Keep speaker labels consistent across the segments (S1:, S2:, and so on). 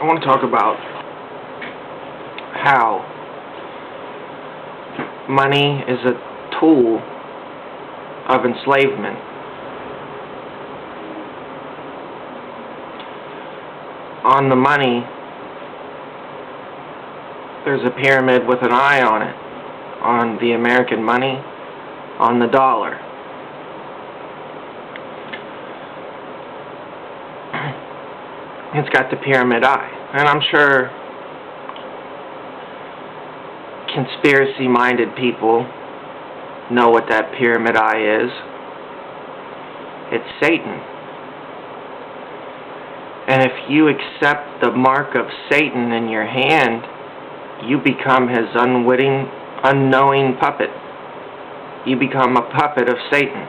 S1: I want to talk about how money is a tool of enslavement. On the money, there's a pyramid with an eye on it. On the American money, on the dollar. It's got the pyramid eye. And I'm sure conspiracy-minded people know what that pyramid eye is. It's Satan. And if you accept the mark of Satan in your hand, you become his unwitting, unknowing puppet. You become a puppet of Satan.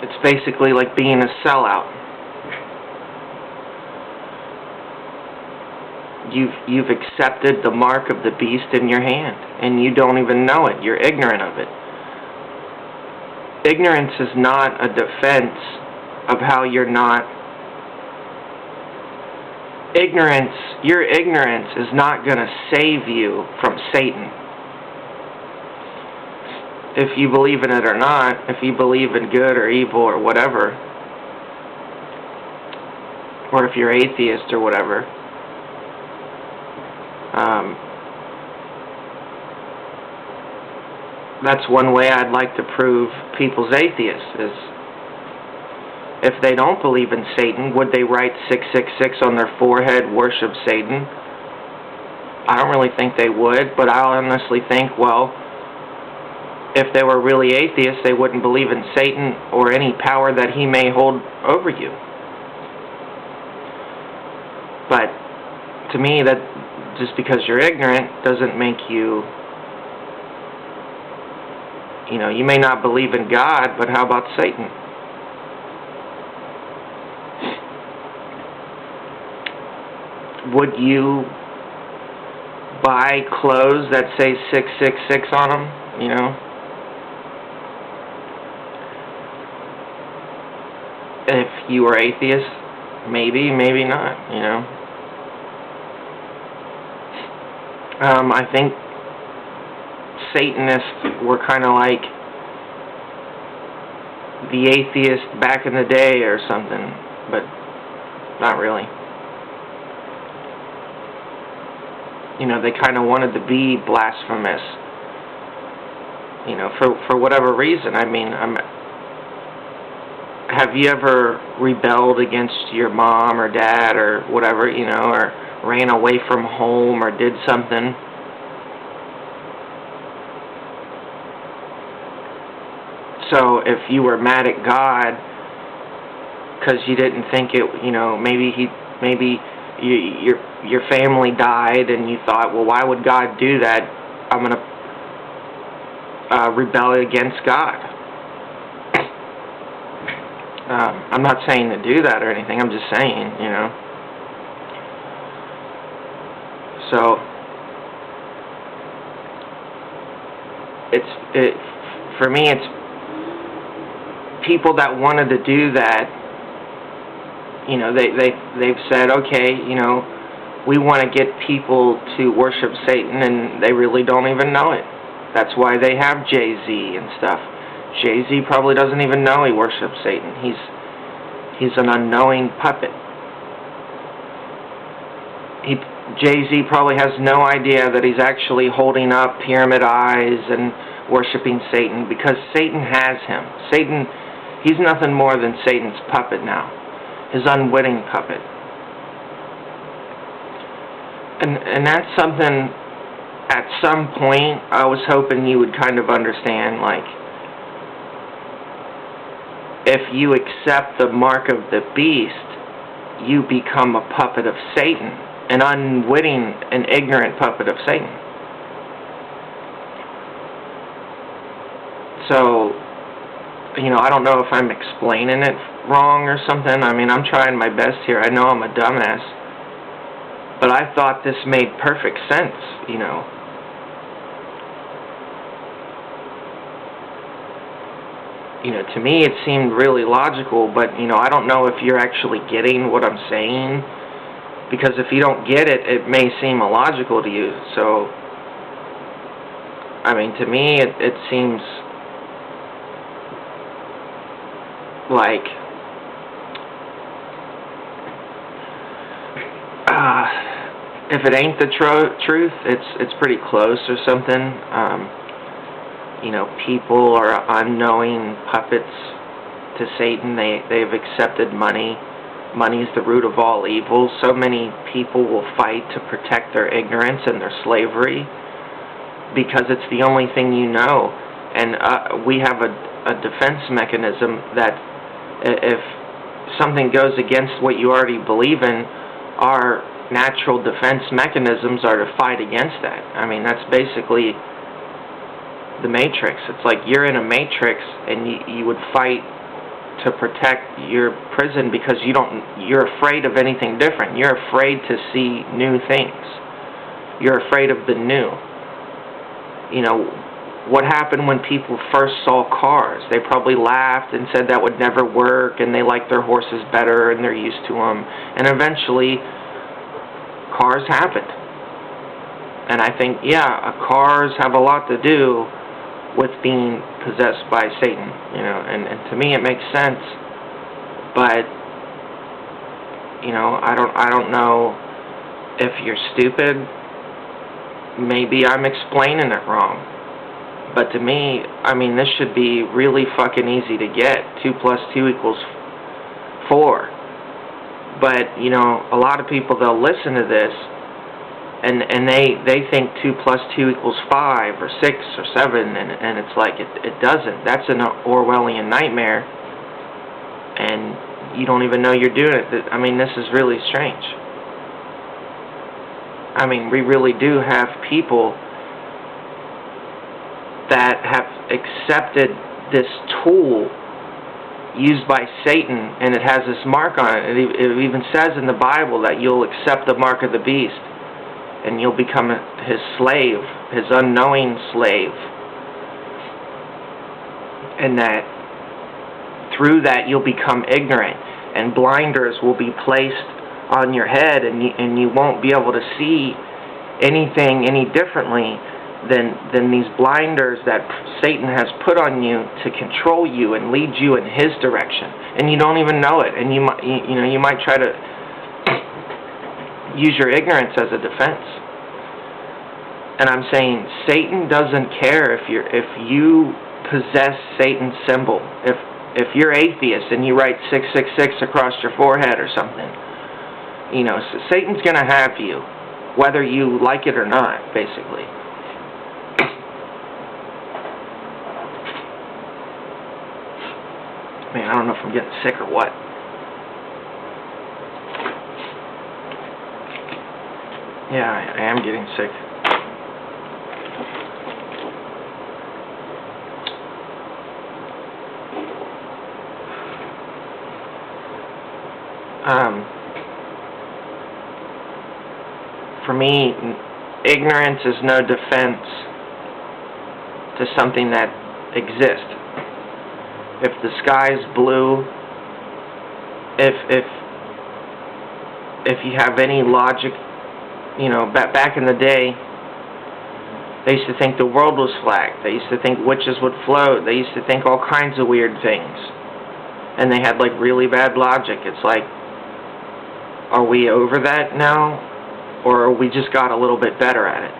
S1: It's basically like being a sellout. You've accepted the mark of the beast in your hand, and you don't even know it. You're ignorant of it. Ignorance is not a defense of how you're not. Your ignorance is not going to save you from Satan. If you believe in it or not, if you believe in good or evil or whatever, or if you're atheist or whatever, that's one way I'd like to prove people's atheists is if they don't believe in Satan, would they write 666 on their forehead, worship Satan? I don't really think they would, but I honestly think, well, if they were really atheists, they wouldn't believe in Satan or any power that he may hold over you. But to me, that just because you're ignorant doesn't make you, you may not believe in God, but how about Satan? Would you buy clothes that say 666 on them, If you were atheist, maybe, maybe not, I think Satanists were kind of like the atheists back in the day or something, but not really. They kind of wanted to be blasphemous, for whatever reason. I mean, have you ever rebelled against your mom or dad or whatever, or ran away from home or did something? So if you were mad at God because you didn't think it, maybe your family died and you thought, well, why would God do that? I'm going to rebel against God. I'm not saying to do that or anything. I'm just saying, So for me, it's people that wanted to do that. They've said, okay, we want to get people to worship Satan, and they really don't even know it. That's why they have Jay-Z and stuff. Jay-Z probably doesn't even know he worships Satan. He's an unknowing puppet. Jay-Z probably has no idea that he's actually holding up pyramid eyes and worshiping Satan, because Satan has him. Satan, he's nothing more than Satan's puppet now. His unwitting puppet. And that's something, at some point, I was hoping you would kind of understand, like, if you accept the mark of the beast, you become a puppet of Satan, an unwitting and ignorant puppet of Satan. So, I don't know if I'm explaining it wrong or something. I mean, I'm trying my best here. I know I'm a dumbass. But I thought this made perfect sense, to me it seemed really logical, but, I don't know if you're actually getting what I'm saying, because if you don't get it, it may seem illogical to you. So, to me, it seems like, if it ain't the truth, it's pretty close or something. People are unknowing puppets to Satan. They've accepted money. Money is the root of all evil. So many people will fight to protect their ignorance and their slavery because it's the only thing you know. And we have a defense mechanism that if something goes against what you already believe in, our natural defense mechanisms are to fight against that. That's basically the Matrix. It's like you're in a Matrix, and you would fight to protect your prison because you're afraid of anything different. You're afraid to see new things. You're afraid of the new. What happened when people first saw cars? They probably laughed and said that would never work, and they like their horses better and they're used to them. And eventually, cars happened. And I think, cars have a lot to do with being possessed by Satan, and to me it makes sense, but, I don't know if you're stupid. Maybe I'm explaining it wrong, but to me, this should be really fucking easy to get. 2 + 2 = 4, but, a lot of people, they'll listen to this, and they think 2 + 2 = 5 or 6 or 7, and it's like, it doesn't. That's an Orwellian nightmare, and you don't even know you're doing it. This is really strange. We really do have people that have accepted this tool used by Satan, and it has this mark on it. It even says in the Bible that you'll accept the mark of the beast, and you'll become his slave, his unknowing slave. And that through that you'll become ignorant, and blinders will be placed on your head, and you won't be able to see anything any differently than these blinders that Satan has put on you to control you and lead you in his direction. And you don't even know it, and you might try to use your ignorance as a defense. And I'm saying Satan doesn't care if you possess Satan's symbol. If you're atheist and you write 666 across your forehead or something, Satan's gonna have you, whether you like it or not, basically. Man, I don't know if I'm getting sick or what. Yeah, I am getting sick. For me, ignorance is no defense to something that exists. If the sky's blue, if you have any logic, back in the day, they used to think the world was flat. They used to think witches would float. They used to think all kinds of weird things. And they had, really bad logic. It's like, are we over that now? Or we just got a little bit better at it?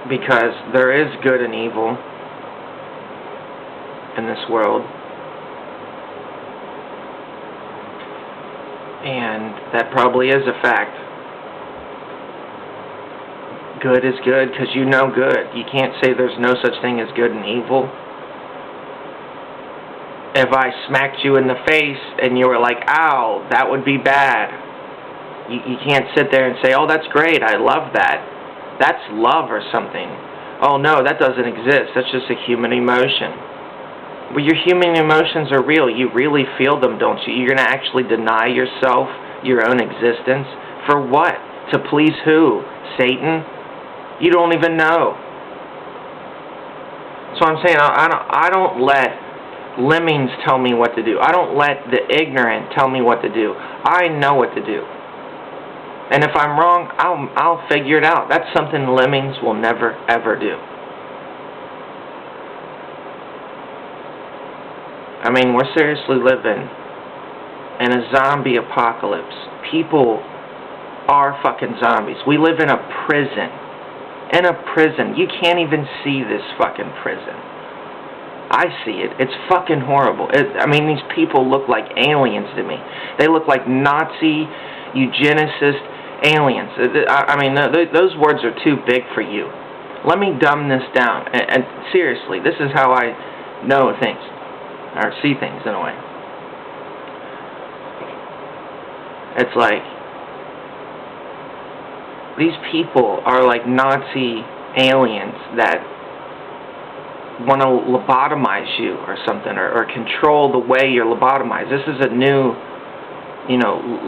S1: Because there is good and evil in this world. And that probably is a fact. Good is good because you know good. You can't say there's no such thing as good and evil. If I smacked you in the face and you were like, ow, that would be bad. You can't sit there and say, oh, that's great, I love that. That's love or something. Oh, no, that doesn't exist. That's just a human emotion. Well, your human emotions are real. You really feel them, don't you? You're going to actually deny yourself your own existence? For what? To please who? Satan? You don't even know. So I'm saying I don't let lemmings tell me what to do. I don't let the ignorant tell me what to do. I know what to do. And if I'm wrong, I'll figure it out. That's something lemmings will never, ever do. I mean, we're seriously living in a zombie apocalypse. People are fucking zombies. We live in a prison. In a prison. You can't even see this fucking prison. I see it. It's fucking horrible. I mean, these people look like aliens to me. They look like Nazi, eugenicist aliens. I mean, those words are too big for you. Let me dumb this down. And seriously, this is how I know things. Or see things, in a way. It's like, these people are like Nazi aliens that want to lobotomize you or something, or control the way you're lobotomized. This is a new,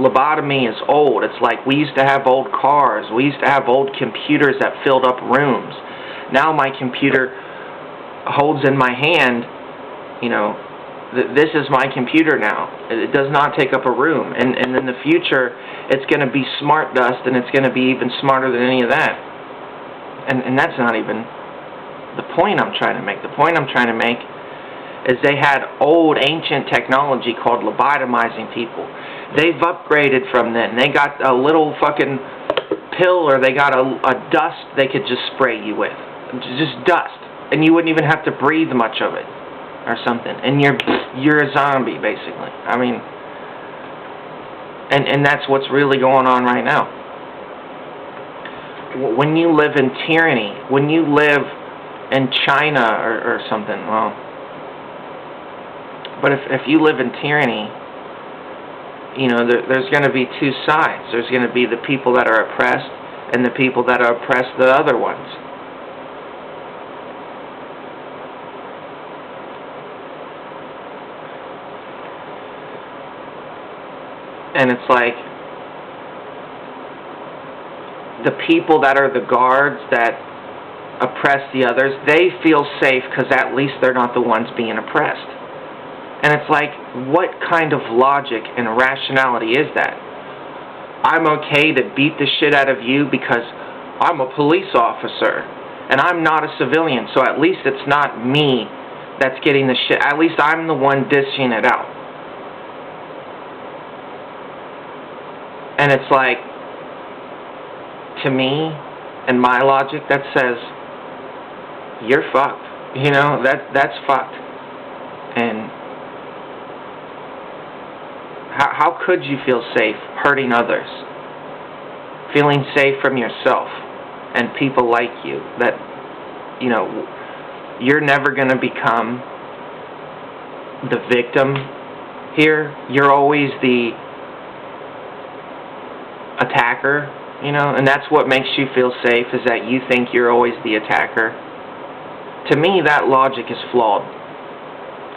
S1: lobotomy is old. It's like we used to have old cars. We used to have old computers that filled up rooms. Now my computer holds in my hand, this is my computer now. It does not take up a room. And in the future, it's going to be smart dust, and it's going to be even smarter than any of that. And that's not even the point I'm trying to make. The point I'm trying to make is they had old, ancient technology called lobotomizing people. They've upgraded from then. They got a little fucking pill, or they got a dust they could just spray you with. Just dust. And you wouldn't even have to breathe much of it. Or something, and you're a zombie, basically. I mean, and that's what's really going on right now. When you live in tyranny, when you live in China or something, well, but if you live in tyranny, there's going to be two sides. There's going to be the people that are oppressed, and the people that are oppressed, the other ones. And it's like, the people that are the guards that oppress the others, they feel safe because at least they're not the ones being oppressed. And it's like, what kind of logic and rationality is that? I'm okay to beat the shit out of you because I'm a police officer and I'm not a civilian, so at least it's not me that's getting the shit. At least I'm the one dishing it out. And it's like, to me, and my logic, that says, you're fucked. That's fucked. And how could you feel safe hurting others? Feeling safe from yourself and people like you, that, you're never going to become the victim here. You're always the attacker, and that's what makes you feel safe, is that you think you're always the attacker. To me, that logic is flawed.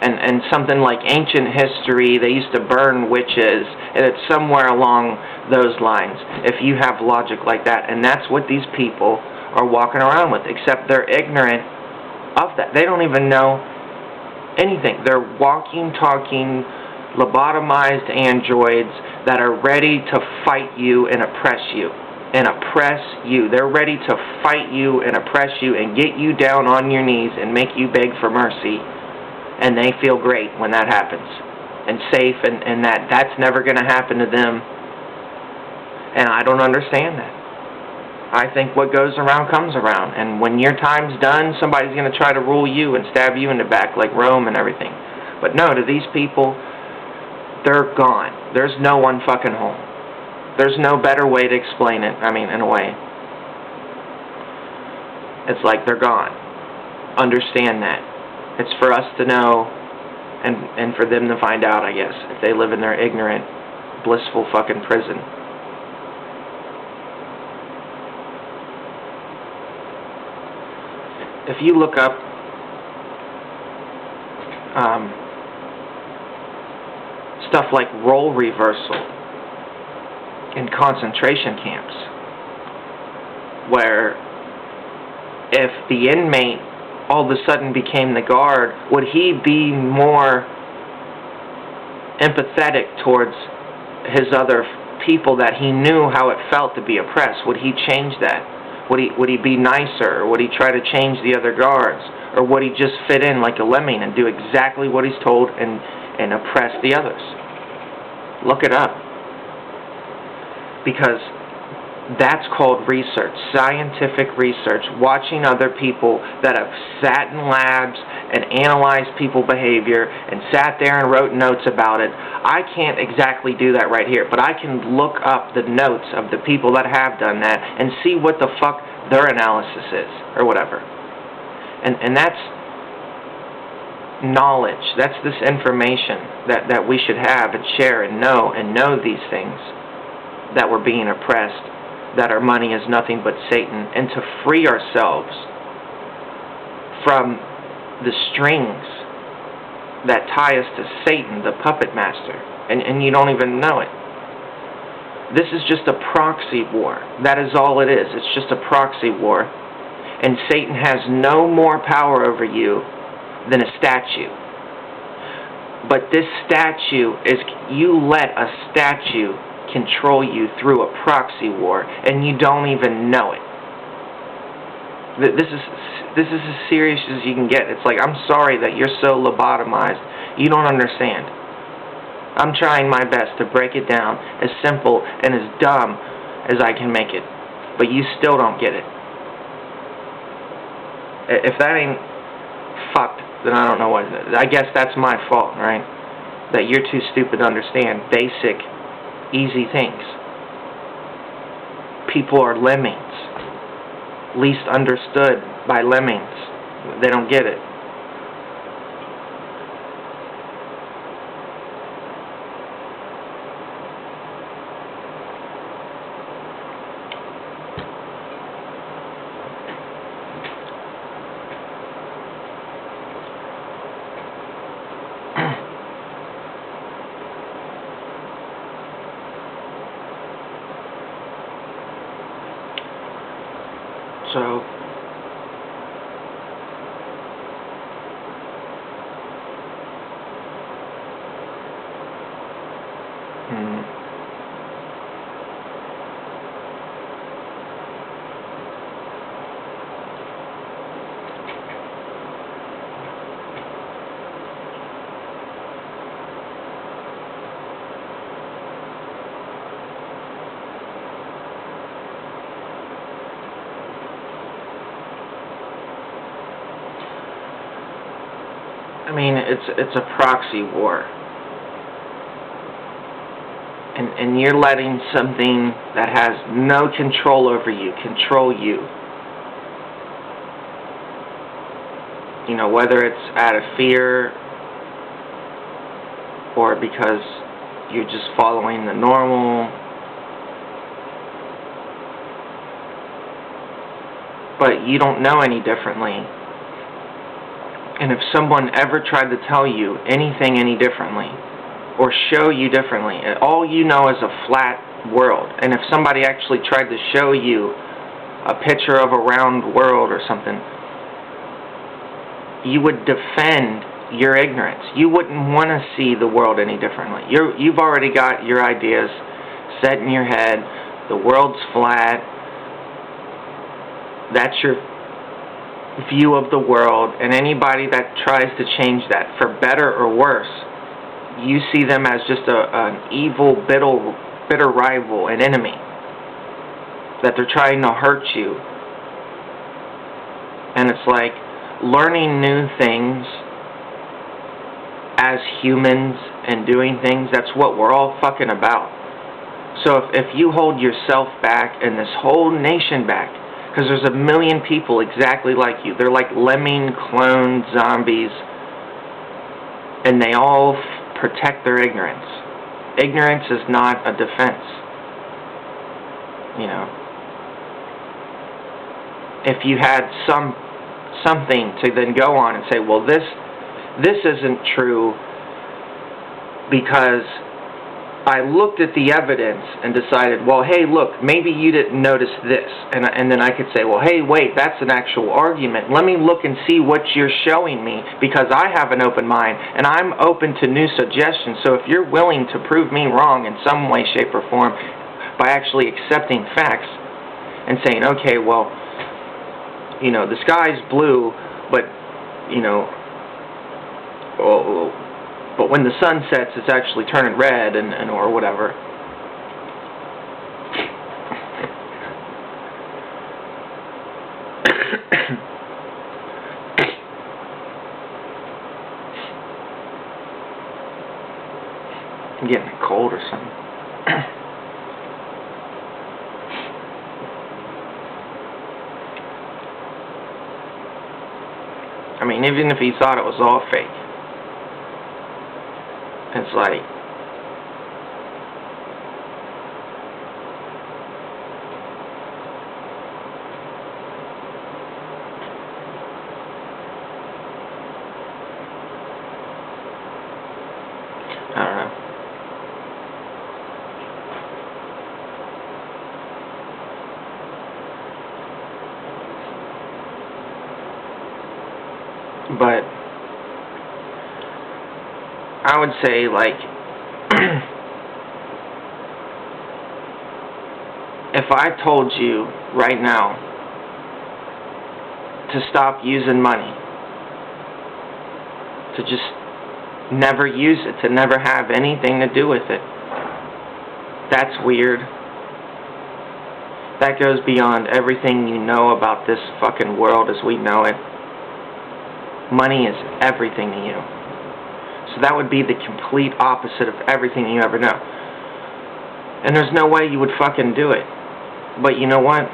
S1: And something like ancient history, they used to burn witches, and it's somewhere along those lines, if you have logic like that. And that's what these people are walking around with, except they're ignorant of that. They don't even know anything. They're walking, talking, lobotomized androids that are ready to fight you and oppress you. They're ready to fight you and oppress you and get you down on your knees and make you beg for mercy. And they feel great when that happens. And safe, and that's never going to happen to them. And I don't understand that. I think what goes around comes around. And when your time's done, somebody's going to try to rule you and stab you in the back like Rome and everything. But no, to these people, they're gone. There's no one fucking home. There's no better way to explain it, in a way. It's like they're gone. Understand that. It's for us to know, and for them to find out, I guess, if they live in their ignorant, blissful fucking prison. If you look up stuff like role reversal in concentration camps, where if the inmate all of a sudden became the guard, would he be more empathetic towards his other people that he knew how it felt to be oppressed? Would he change that? Would he be nicer? Or would he try to change the other guards? Or would he just fit in like a lemming and do exactly what he's told and oppress the others? Look it up. Because that's called research, scientific research, watching other people that have sat in labs and analyzed people's behavior and sat there and wrote notes about it. I can't exactly do that right here, but I can look up the notes of the people that have done that and see what the fuck their analysis is, or whatever. And that's knowledge. That's this information that we should have and share and know these things, that we're being oppressed, that our money is nothing but Satan, and to free ourselves from the strings that tie us to Satan, the puppet master, and you don't even know it. This is just a proxy war. That is all it is. It's just a proxy war. And Satan has no more power over you than a statue. But this statue is, you let a statue control you through a proxy war, and you don't even know it. This is as serious as you can get. It's like, I'm sorry that you're so lobotomized. You don't understand. I'm trying my best to break it down as simple and as dumb as I can make it, but you still don't get it. If that ain't fucked, then I don't know what. I guess that's my fault, right? That you're too stupid to understand basic, easy things. People are lemmings, least understood by lemmings. They don't get it. So, I mean, it's a proxy war. And you're letting something that has no control over you control you. You know, whether it's out of fear or because you're just following the normal. But you don't know any differently. And if someone ever tried to tell you anything any differently, or show you differently, all you know is a flat world. And if somebody actually tried to show you a picture of a round world or something, you would defend your ignorance. You wouldn't want to see the world any differently. You've already got your ideas set in your head. The world's flat. That's your view of the world, and anybody that tries to change that, for better or worse, you see them as just an evil, bitter rival, an enemy, that they're trying to hurt you. And it's like learning new things as humans and doing things, that's what we're all fucking about. So if you hold yourself back and this whole nation back, because there's a million people exactly like you. They're like lemming clone zombies. And they all protect their ignorance. Ignorance is not a defense. You know. If you had something to then go on and say, well, this isn't true because I looked at the evidence and decided, well, hey, look, maybe you didn't notice this. And then I could say, well, hey, wait, that's an actual argument. Let me look and see what you're showing me, because I have an open mind, and I'm open to new suggestions. So if you're willing to prove me wrong in some way, shape, or form by actually accepting facts and saying, okay, well, you know, the sky's blue, but, you know, but when the sun sets, it's actually turning red, and or whatever. I'm getting a cold or something. I mean, even if he thought it was all fake, it's like, I don't know. But I would say, like, if I told you right now to stop using money, to just never use it, to never have anything to do with it, that's weird. That goes beyond everything you know about this fucking world as we know it. Money is everything to you. So that would be the complete opposite of everything you ever know. And there's no way you would fucking do it. But you know what?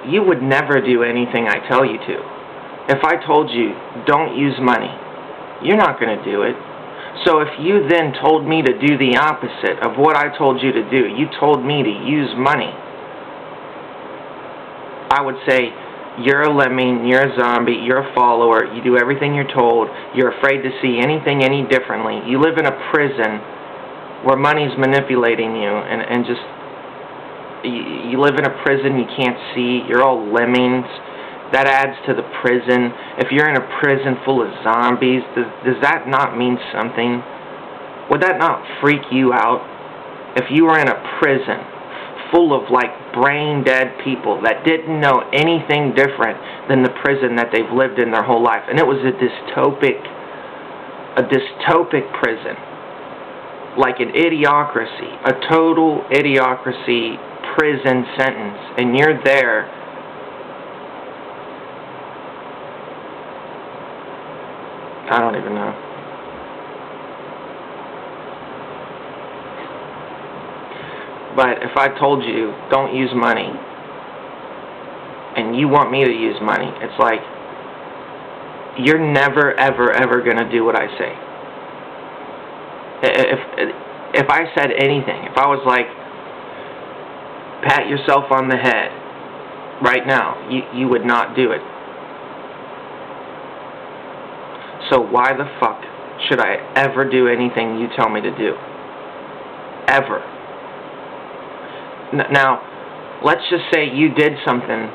S1: You would never do anything I tell you to. If I told you, don't use money, you're not going to do it. So if you then told me to do the opposite of what I told you to do, you told me to use money, I would say, you're a lemming, you're a zombie, you're a follower, you do everything you're told, you're afraid to see anything any differently, you live in a prison where money's manipulating you, and just, you live in a prison you can't see, you're all lemmings, that adds to the prison. If you're in a prison full of zombies, does that not mean something? Would that not freak you out? If you were in a prison full of, like, brain-dead people that didn't know anything different than the prison that they've lived in their whole life, and it was a dystopic prison, like an idiocracy, a total idiocracy prison sentence, and you're there, I don't even know. But if I told you, don't use money, and you want me to use money, it's like, you're never, ever, ever going to do what I say. If I said anything, if I was like, pat yourself on the head right now, you would not do it. So why the fuck should I ever do anything you tell me to do? Ever. Now, let's just say you did something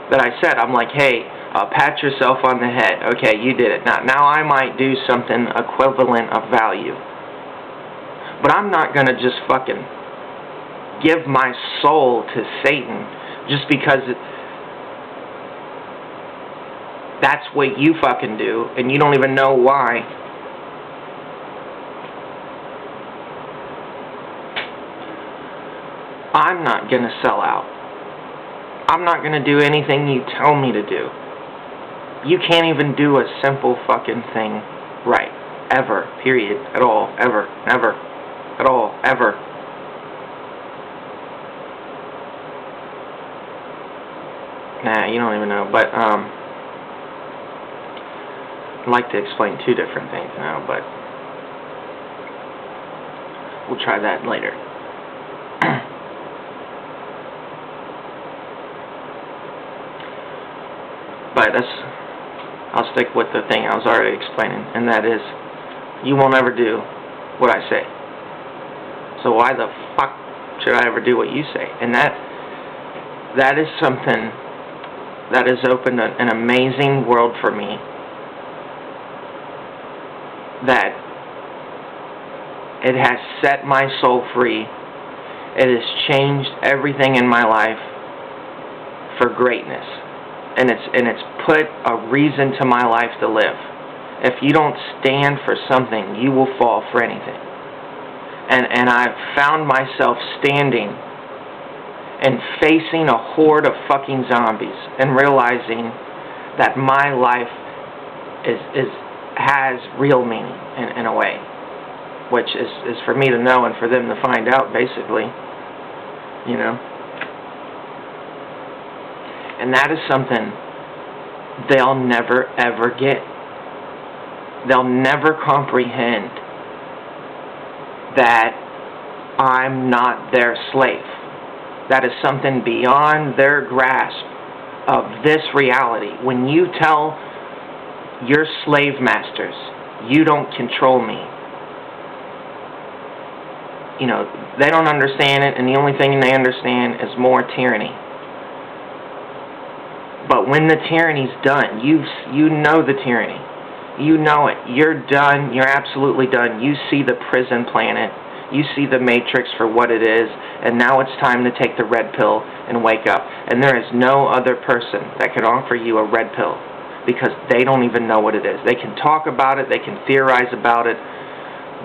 S1: that I said. I'm like, hey, pat yourself on the head. Okay, you did it. Now I might do something equivalent of value. But I'm not going to just fucking give my soul to Satan just because that's what you fucking do, and you don't even know why. I'm not going to sell out. I'm not going to do anything you tell me to do. You can't even do a simple fucking thing right. Ever. Period. At all. Ever. Never. At all. Ever. Nah, you don't even know. But, I'd like to explain two different things now, but we'll try that later. But I'll stick with the thing I was already explaining, and that is, you won't ever do what I say. So why the fuck should I ever do what you say? And that is something that has opened an amazing world for me, that it has set my soul free. It has changed everything in my life for greatness, and it's put a reason to my life to live. If you don't stand for something, you will fall for anything. And I've found myself standing and facing a horde of fucking zombies and realizing that my life has real meaning in a way, which is for me to know and for them to find out, basically, you know. And that is something they'll never ever get. They'll never comprehend that I'm not their slave. That is something beyond their grasp of this reality. When you tell your slave masters, you don't control me, you know, they don't understand it, and the only thing they understand is more tyranny. But when the tyranny's done, you know the tyranny. You know it. You're done. You're absolutely done. You see the prison planet. You see the matrix for what it is, and now it's time to take the red pill and wake up. And there is no other person that can offer you a red pill, because they don't even know what it is. They can talk about it, they can theorize about it,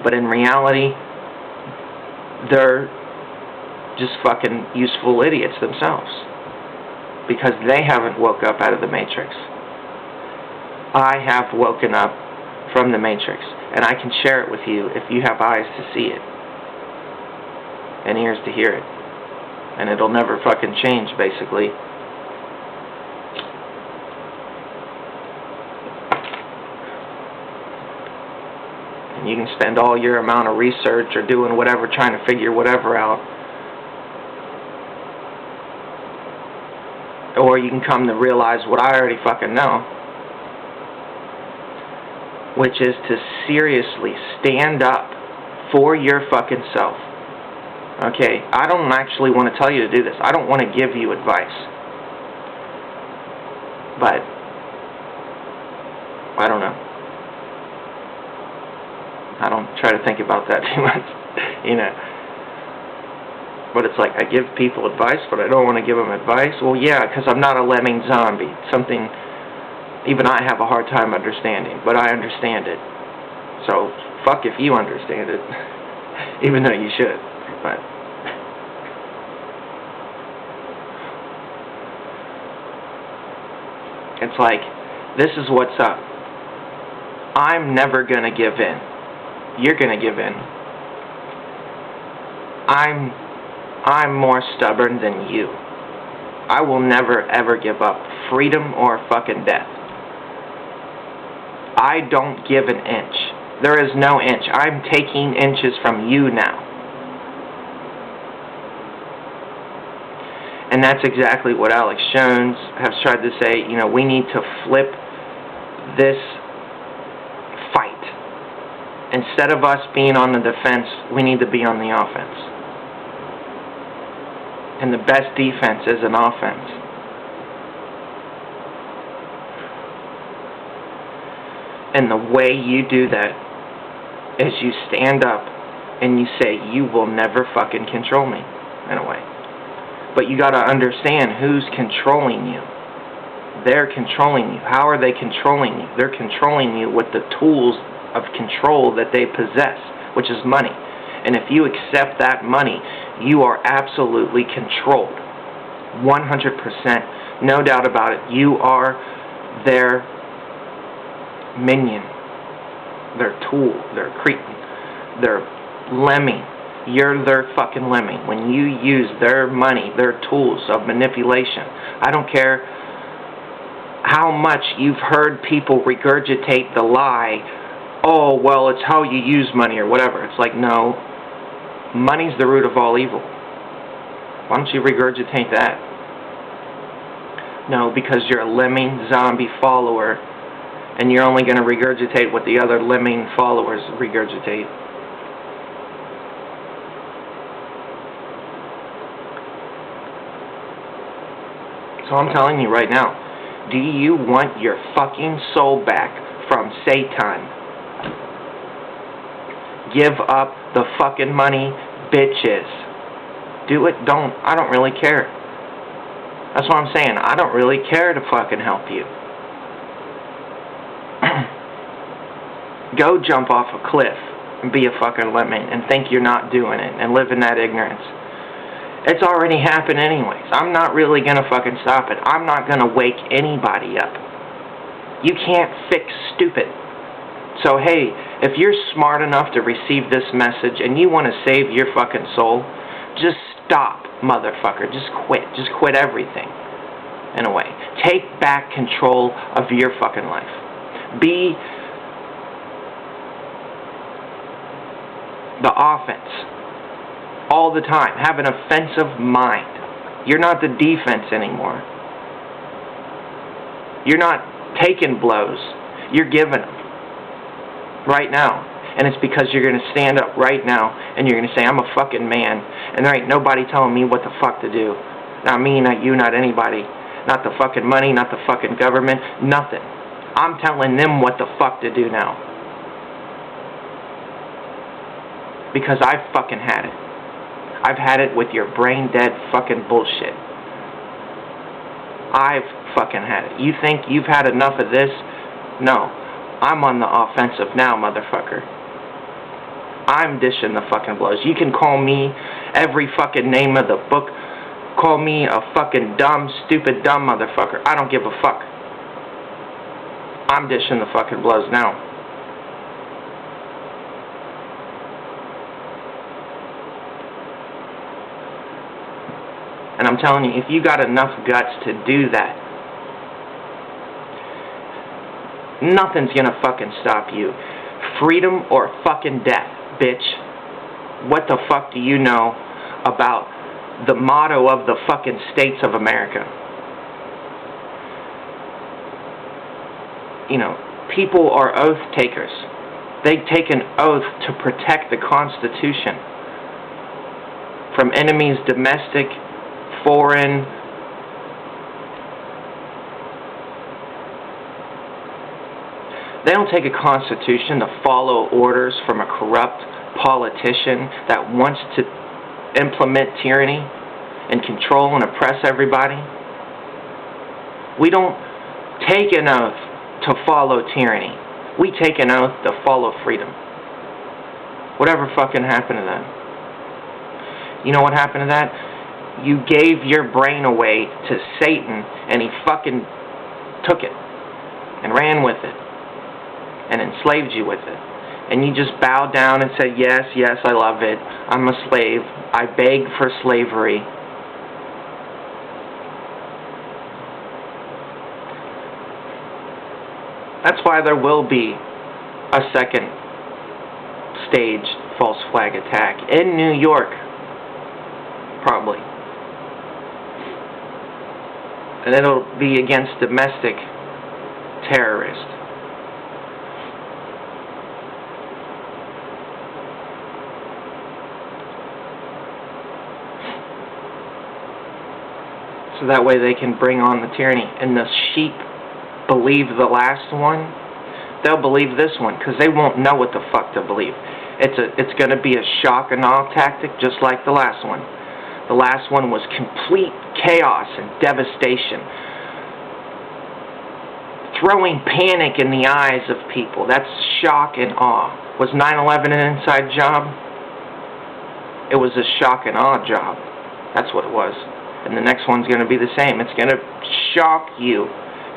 S1: but in reality, they're just fucking useful idiots themselves, because they haven't woke up out of the matrix. I have woken up from the matrix, and I can share it with you if you have eyes to see it and ears to hear it, and it'll never fucking change, basically. And you can spend all your amount of research or doing whatever, trying to figure whatever out, or you can come to realize what I already fucking know, which is to seriously stand up for your fucking self. Okay, I don't actually want to tell you to do this. I don't want to give you advice. But I don't know. I don't try to think about that too much, you know. But it's like, I give people advice, but I don't want to give them advice. Well, yeah, because I'm not a lemming zombie. Something even I have a hard time understanding, but I understand it. So, fuck if you understand it, even though you should. But it's like, this is what's up. I'm never going to give in. You're going to give in. I'm more stubborn than you. I will never ever give up freedom or fucking death. I don't give an inch. There is no inch. I'm taking inches from you now. And that's exactly what Alex Jones has tried to say. You know, we need to flip this fight. Instead of us being on the defense, we need to be on the offense. And the best defense is an offense. And the way you do that is you stand up and you say, you will never fucking control me, in a way. But you gotta understand who's controlling you. They're controlling you. How are they controlling you? They're controlling you with the tools of control that they possess, which is money. And if you accept that money, you are absolutely controlled. 100%. No doubt about it. You are their minion, their tool, their cretin, their lemming. You're their fucking lemming. When you use their money, their tools of manipulation, I don't care how much you've heard people regurgitate the lie, oh, well, it's how you use money or whatever. It's like, no, money's the root of all evil. Why don't you regurgitate that? No, because you're a lemming zombie follower, and you're only going to regurgitate what the other lemming followers regurgitate. So I'm telling you right now, do you want your fucking soul back from Satan? Give up the fucking money, bitches. Do it, don't. I don't really care. That's what I'm saying. I don't really care to fucking help you. Go jump off a cliff and be a fucking lemming and think you're not doing it and live in that ignorance. It's already happened anyways. I'm not really going to fucking stop it. I'm not going to wake anybody up. You can't fix stupid. So hey, if you're smart enough to receive this message and you want to save your fucking soul, just stop, motherfucker. Just quit. Just quit everything. In a way. Take back control of your fucking life. Be the offense all the time. Have an offensive mind. You're not the defense anymore. You're not taking blows. You're giving them. Right now. And it's because you're going to stand up right now and you're going to say, I'm a fucking man and there ain't nobody telling me what the fuck to do. Not me, not you, not anybody. Not the fucking money, not the fucking government, nothing. I'm telling them what the fuck to do now. Because I've fucking had it. I've had it with your brain dead fucking bullshit. I've fucking had it. You think you've had enough of this? No. I'm on the offensive now, motherfucker. I'm dishing the fucking blows. You can call me every fucking name of the book. Call me a fucking dumb, stupid, dumb motherfucker. I don't give a fuck. I'm dishing the fucking blows now. And I'm telling you, if you got enough guts to do that, nothing's gonna fucking stop you. Freedom or fucking death, bitch. What the fuck do you know about the motto of the fucking states of America? You know, people are oath takers. They take an oath to protect the Constitution from enemies, domestic, foreign. They don't take a constitution to follow orders from a corrupt politician that wants to implement tyranny and control and oppress everybody. We don't take an oath to follow tyranny. We take an oath to follow freedom. Whatever fucking happened to that? You know what happened to that? You gave your brain away to Satan and he fucking took it and ran with it and enslaved you with it. And you just bowed down and said, yes, yes, I love it. I'm a slave. I beg for slavery. That's why there will be a second staged false flag attack in New York. Probably. And it'll be against domestic terrorists. So that way they can bring on the tyranny. And the sheep believe the last one, they'll believe this one because they won't know what the fuck to believe. It's going to be a shock and awe tactic just like the last one. The last one was complete chaos and devastation. Throwing panic in the eyes of people. That's shock and awe. Was 9/11 an inside job? It was a shock and awe job. That's what it was. And the next one's going to be the same. It's going to shock you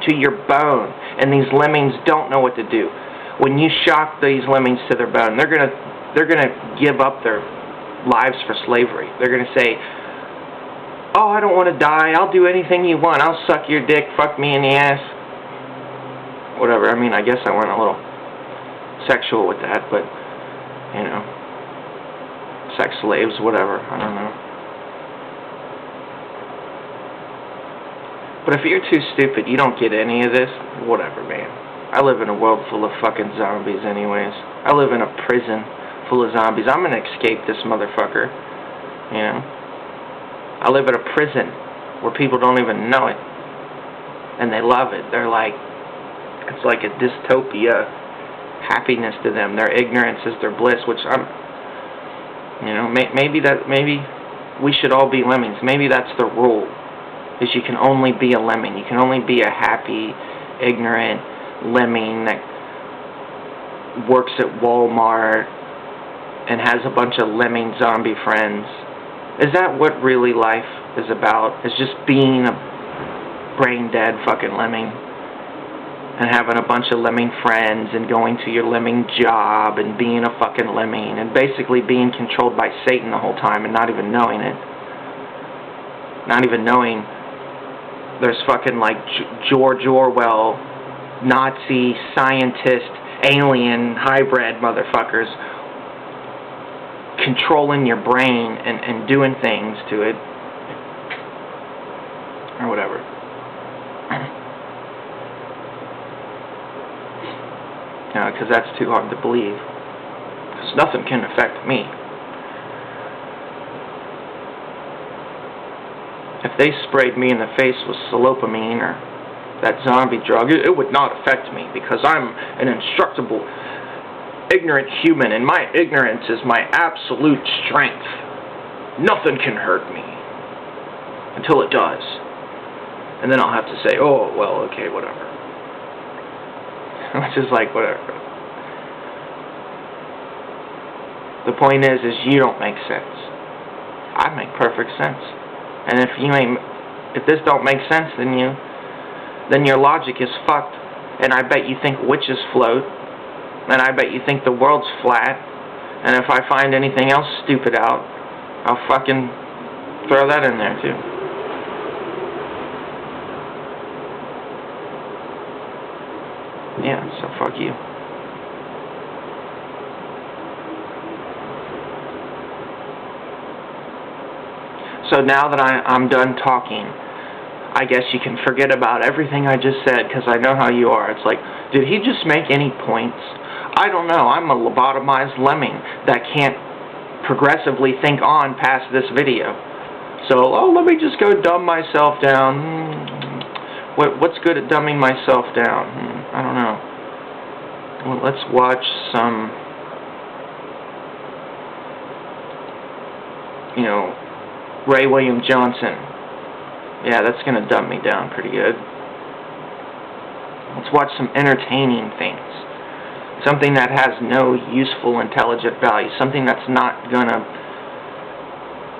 S1: to your bone. And these lemmings don't know what to do. When you shock these lemmings to their bone, they're going to give up their lives for slavery. They're going to say, oh, I don't want to die. I'll do anything you want. I'll suck your dick, fuck me in the ass. Whatever. I mean, I guess I went a little sexual with that, but, you know, sex slaves, whatever. I don't know. But if you're too stupid, you don't get any of this, whatever, man. I live in a world full of fucking zombies anyways. I live in a prison full of zombies. I'm going to escape this motherfucker, you know. I live in a prison where people don't even know it. and they love it. They're like, it's like a dystopia happiness to them. Their ignorance is their bliss, which maybe we should all be lemmings. Maybe that's the rule, is you can only be a lemming. You can only be a happy, ignorant lemming that works at Walmart and has a bunch of lemming zombie friends. Is that what really life is about? Is just being a brain-dead fucking lemming and having a bunch of lemming friends and going to your lemming job and being a fucking lemming and basically being controlled by Satan the whole time and not even knowing it. Not even knowing there's fucking like George Orwell, Nazi, scientist, alien, hybrid motherfuckers controlling your brain and doing things to it. Or whatever. Because that's too hard to believe. Because nothing can affect me. If they sprayed me in the face with solopamine or that zombie drug, it would not affect me because I'm an indestructible, ignorant human, and my ignorance is my absolute strength. Nothing can hurt me until it does. And then I'll have to say, oh, well, okay, whatever. Which is like, whatever. The point is you don't make sense. I make perfect sense. And if this don't make sense, then your logic is fucked. And I bet you think witches float. And I bet you think the world's flat. And if I find anything else stupid out, I'll fucking throw that in there too. Yeah, so fuck you. So now that I'm done talking, I guess you can forget about everything I just said, because I know how you are. It's like, did he just make any points? I don't know. I'm a lobotomized lemming that can't progressively think on past this video. So, let me just go dumb myself down. What's good at dumbing myself down? I don't know. Well, let's watch some, Ray William Johnson. Yeah, that's going to dumb me down pretty good. Let's watch some entertaining things. Something that has no useful, intelligent value. Something that's not going to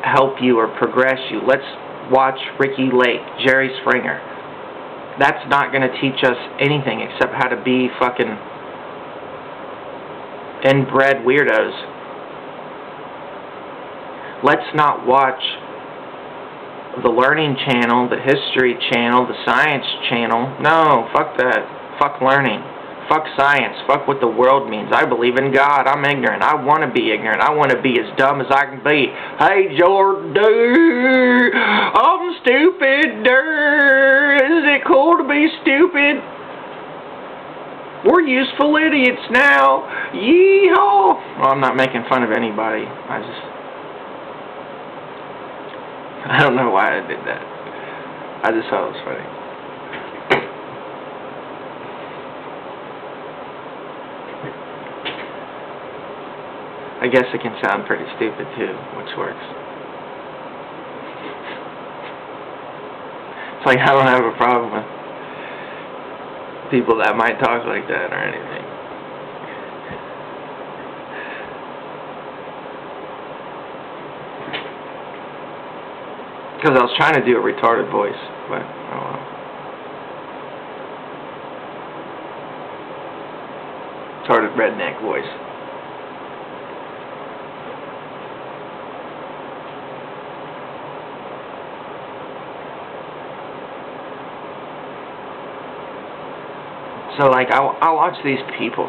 S1: help you or progress you. Let's watch Ricky Lake, Jerry Springer. That's not going to teach us anything except how to be fucking inbred weirdos. Let's not watch the Learning Channel, the History Channel, the Science Channel. No, fuck that. Fuck learning. Fuck science. Fuck what the world means. I believe in God. I'm ignorant. I want to be ignorant. I want to be as dumb as I can be. Hey, Jordan, dude, I'm stupid, dude. Is it cool to be stupid? We're useful idiots now. Yeehaw. Well, I'm not making fun of anybody. I don't know why I did that. I just thought it was funny. I guess it can sound pretty stupid too, which works. It's like I don't have a problem with people that might talk like that or anything. Because I was trying to do a retarded voice, but oh well. Retarded redneck voice. So, like, I watch these people,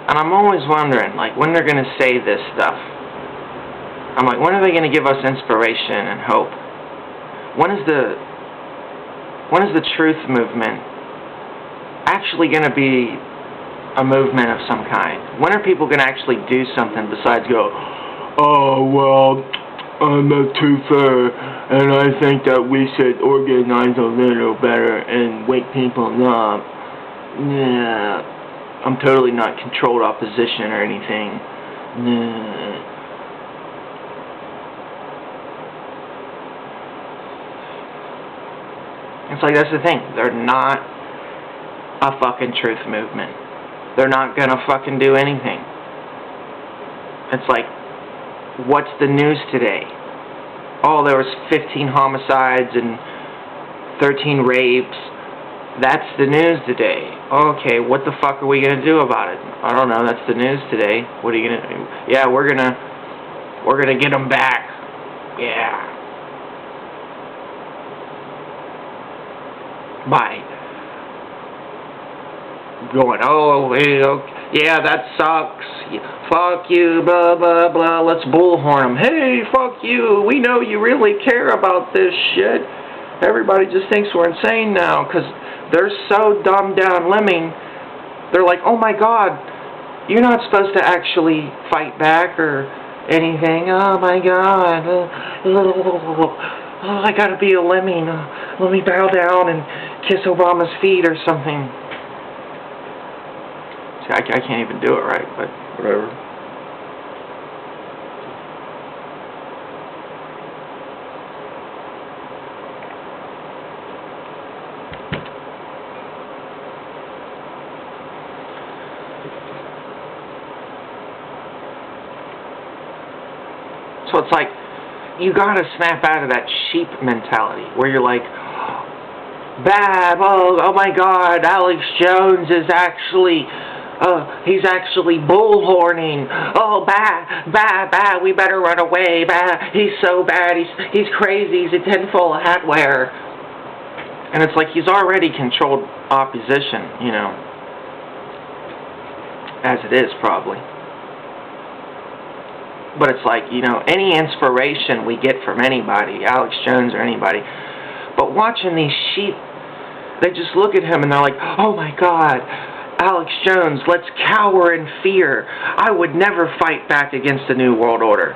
S1: and I'm always wondering, like, when they're going to say this stuff. I'm like, when are they going to give us inspiration and hope? When is the truth movement actually going to be a movement of some kind? When are people going to actually do something besides go, oh, well,
S2: I'm too fair, and I think that we should organize a little better and wake people up. Yeah, I'm totally not controlled opposition or anything. Nah.
S1: It's like, that's the thing. They're not a fucking truth movement. They're not gonna fucking do anything. It's like, what's the news today? Oh, there was 15 homicides and 13 rapes. That's the news today. Okay, what the fuck are we gonna do about it? I don't know. That's the news today. What are you gonna do? Yeah, we're gonna get them back. Yeah. By going, oh, yeah, that sucks. Fuck you, blah, blah, blah. Let's bullhorn them. Hey, fuck you. We know you really care about this shit. Everybody just thinks we're insane now because they're so dumbed down lemming. They're like, oh my God, you're not supposed to actually fight back or anything. Oh my God. Oh, I gotta be a lemming. Let me bow down and kiss Obama's feet or something. See, I can't even do it right, but whatever. So it's like, you gotta snap out of that sheep mentality where you're like, bad, oh my God, Alex Jones is actually, he's actually bullhorning. Oh, bad, we better run away. Bad, he's so bad. He's crazy. He's a tinfoil hat wearer. And it's like he's already controlled opposition, you know, as it is probably. But it's like, you know, any inspiration we get from anybody, Alex Jones or anybody, but watching these sheep, they just look at him and they're like, oh my God, Alex Jones, let's cower in fear. I would never fight back against the New World Order.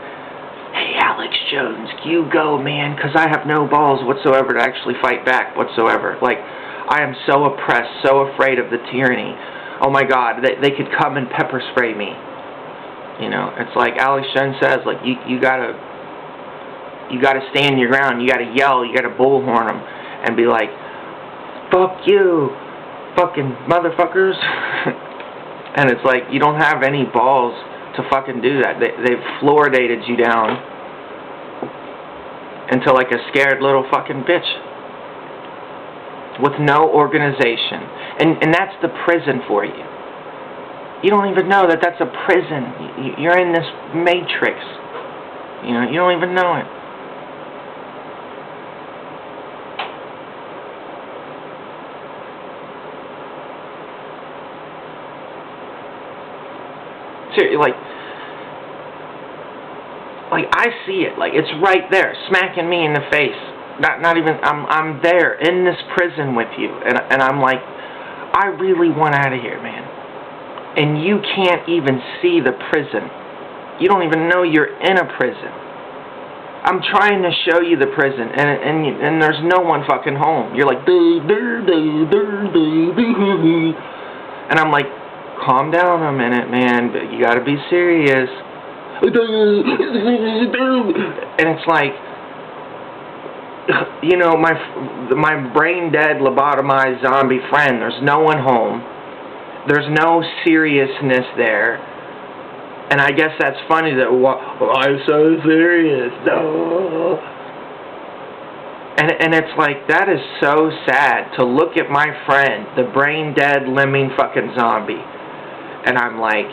S1: Hey, Alex Jones, you go, man, because I have no balls whatsoever to actually fight back whatsoever. Like, I am so oppressed, so afraid of the tyranny. Oh my God, they could come and pepper spray me. You know, it's like Alex Jones says, like, you gotta stand your ground, you gotta yell, you gotta bullhorn them, and be like, fuck you, fucking motherfuckers. And it's like, you don't have any balls to fucking do that. They've fluoridated you down into like a scared little fucking bitch with no organization. And that's the prison for you. You don't even know that that's a prison. You're in this matrix. You know, you don't even know it. Seriously, like I see it. Like, it's right there, smacking me in the face. Not even. I'm there in this prison with you, and I'm like, I really want out of here, man. And you can't even see the prison. You don't even know you're in a prison. I'm trying to show you the prison, and there's no one fucking home. You're like, and I'm like, calm down a minute, man. You gotta be serious. And it's like, you know, my brain dead, lobotomized zombie friend. There's no one home. There's no seriousness there. And I guess that's funny that, I'm so serious. No. And it's like, that is so sad to look at my friend, the brain dead, lemming fucking zombie. And I'm like,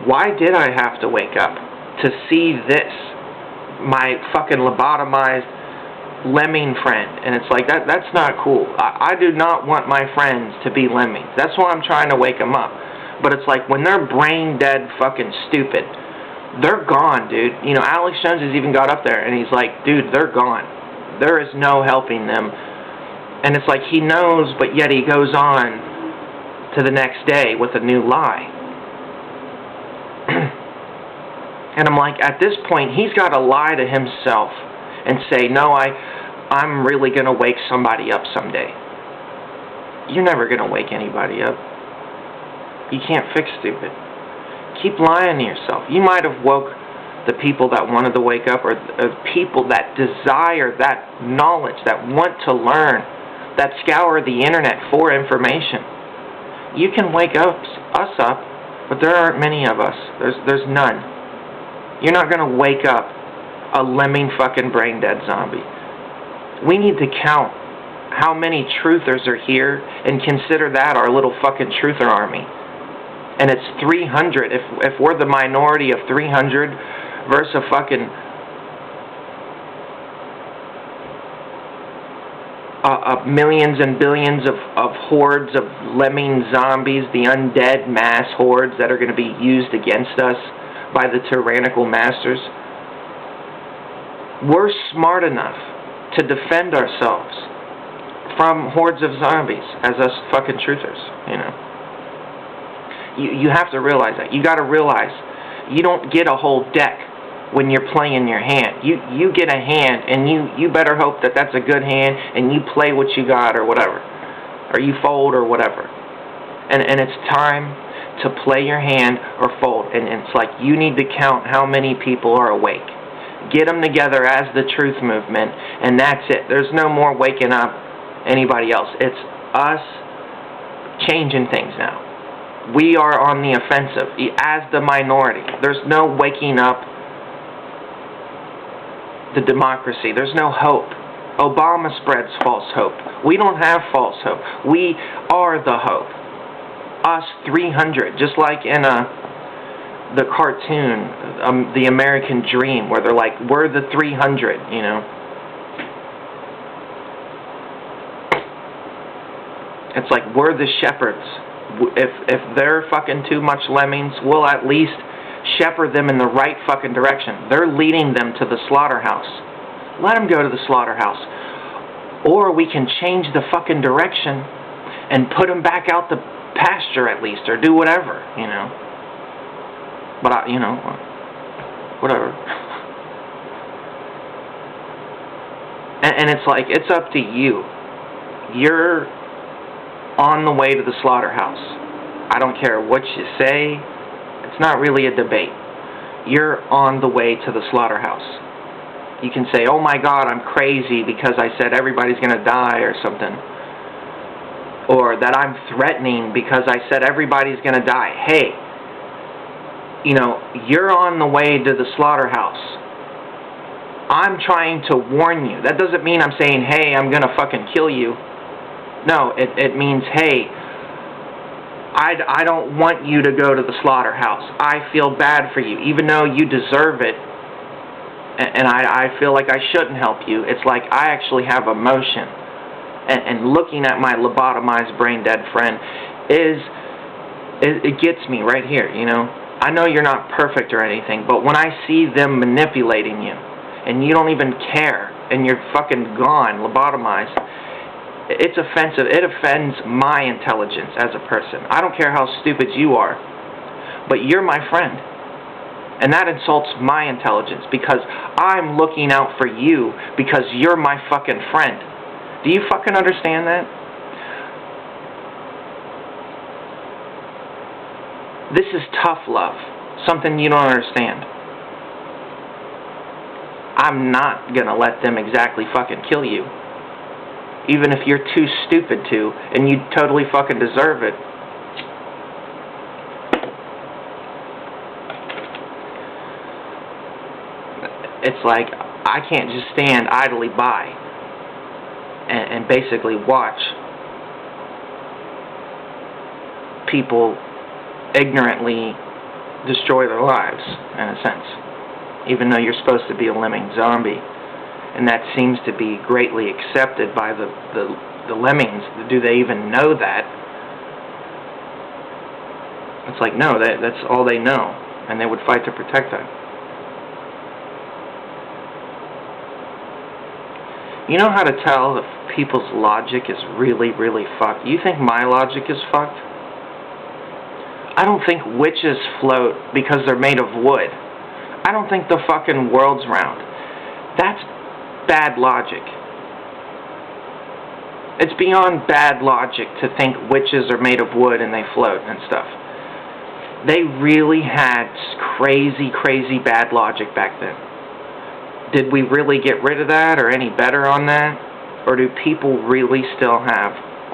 S1: why did I have to wake up to see this? My fucking lobotomized lemming friend. And it's like, that's not cool. I do not want my friends to be lemmings. That's why I'm trying to wake them up. But it's like, when they're brain dead fucking stupid, they're gone, dude. You know, Alex Jones has even got up there and he's like, dude, they're gone. There is no helping them. And it's like, he knows, but yet he goes on to the next day with a new lie. And I'm like, at this point, he's got to lie to himself and say, no, I'm really going to wake somebody up someday. You're never going to wake anybody up. You can't fix stupid. Keep lying to yourself. You might have woke the people that wanted to wake up, or people that desire that knowledge, that want to learn, that scour the internet for information. You can wake us up, but there aren't many of us. There's none. You're not going to wake up a lemming fucking brain dead zombie. We need to count how many truthers are here and consider that our little fucking truther army. And it's 300. If we're the minority of 300 versus a fucking millions and billions of hordes of lemming zombies, the undead mass hordes that are going to be used against us by the tyrannical masters. We're smart enough to defend ourselves from hordes of zombies as us fucking truthers, you know. You have to realize that. You got to realize you don't get a whole deck when you're playing your hand. You get a hand, and you better hope that that's a good hand, and you play what you got or whatever, or you fold or whatever. And it's time to play your hand or fold. And it's like you need to count how many people are awake. Get them together as the truth movement, and that's it. There's no more waking up anybody else. It's us changing things now. We are on the offensive as the minority. There's no waking up the democracy. There's no hope. Obama spreads false hope. We don't have false hope. We are the hope. Us 300, just like in the cartoon, The American Dream, where they're like, we're the 300, you know. It's like, we're the shepherds. If they're fucking too much lemmings, we'll at least shepherd them in the right fucking direction. They're leading them to the slaughterhouse. Let them go to the slaughterhouse. Or we can change the fucking direction and put them back out the pasture at least, or do whatever, you know. But, you know, whatever. And it's like, it's up to you. You're on the way to the slaughterhouse. I don't care what you say. It's not really a debate. You're on the way to the slaughterhouse. You can say, oh my God, I'm crazy because I said everybody's going to die or something. Or that I'm threatening because I said everybody's going to die. Hey, you know, you're on the way to the slaughterhouse. I'm trying to warn you. That doesn't mean I'm saying, hey, I'm going to fucking kill you. No, it means, hey, I don't want you to go to the slaughterhouse. I feel bad for you, even though you deserve it. And I feel like I shouldn't help you. It's like I actually have emotion. And looking at my lobotomized, brain-dead friend it gets me right here, you know. I know you're not perfect or anything, but when I see them manipulating you, and you don't even care, and you're fucking gone, lobotomized, it's offensive. It offends my intelligence as a person. I don't care how stupid you are, but you're my friend. And that insults my intelligence because I'm looking out for you because you're my fucking friend. Do you fucking understand that? This is tough love. Something you don't understand. I'm not gonna let them exactly fucking kill you. Even if you're too stupid to, and you totally fucking deserve it. It's like, I can't just stand idly by and basically watch people ignorantly destroy their lives, in a sense. Even though you're supposed to be a lemming zombie. And that seems to be greatly accepted by the lemmings. Do they even know that? It's like, no, that's all they know. And they would fight to protect that. You know how to tell if people's logic is really, really fucked? You think my logic is fucked? I don't think witches float because they're made of wood. I don't think the fucking world's round. That's bad logic. It's beyond bad logic to think witches are made of wood and they float and stuff. They really had crazy, crazy bad logic back then. Did we really get rid of that or any better on that? Or do people really still have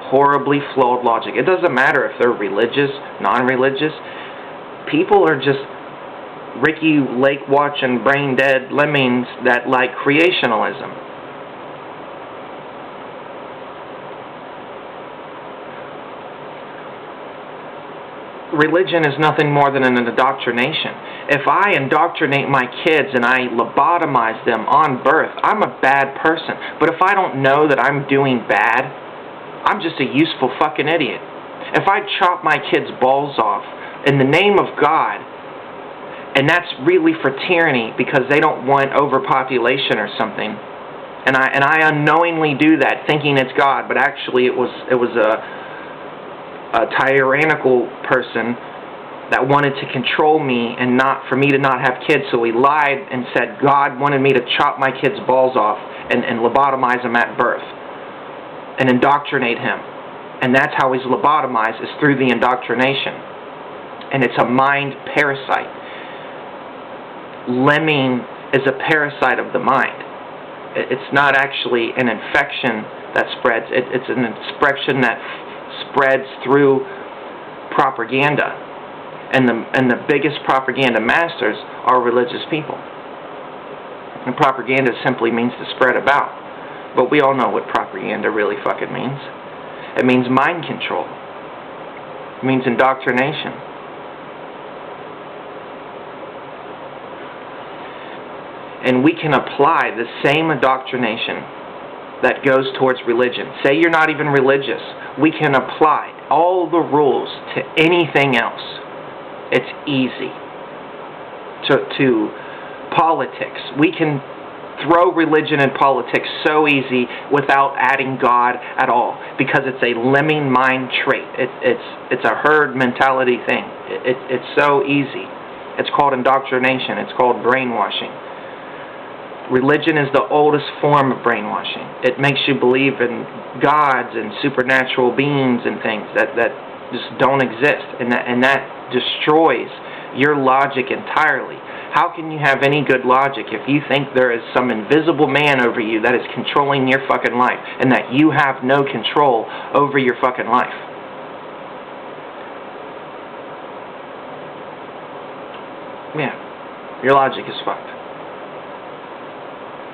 S1: horribly flawed logic? It doesn't matter if they're religious, non-religious. People are just Ricky Lake watching brain dead lemmings that like creationalism. Religion is nothing more than an indoctrination. If I indoctrinate my kids and I lobotomize them on birth, I'm a bad person. But if I don't know that I'm doing bad, I'm just a useful fucking idiot. If I chop my kids' balls off in the name of God, and that's really for tyranny because they don't want overpopulation or something, and I unknowingly do that thinking it's God, but actually it was a tyrannical person that wanted to control me and not for me to not have kids, so he lied and said God wanted me to chop my kids' balls off and lobotomize them at birth and indoctrinate him. And that's how he's lobotomized, is through the indoctrination. And it's a mind parasite. Lemming is a parasite of the mind. It's not actually an infection that spreads. It's an infection that spreads through propaganda, and the biggest propaganda masters are religious people. And propaganda simply means to spread about, but we all know what propaganda really fucking means. It means mind control. It means indoctrination. And we can apply the same indoctrination that goes towards religion. Say you're not even religious. We can apply all the rules to anything else. It's easy. To politics. We can throw religion and politics so easy without adding God at all, because it's a lemming mind trait. It's a herd mentality thing. It's so easy. It's called indoctrination. It's called brainwashing. Religion is the oldest form of brainwashing. It makes you believe in gods and supernatural beings and things that just don't exist, and that destroys your logic entirely. How can you have any good logic if you think there is some invisible man over you that is controlling your fucking life, and that you have no control over your fucking life? Yeah, your logic is fucked.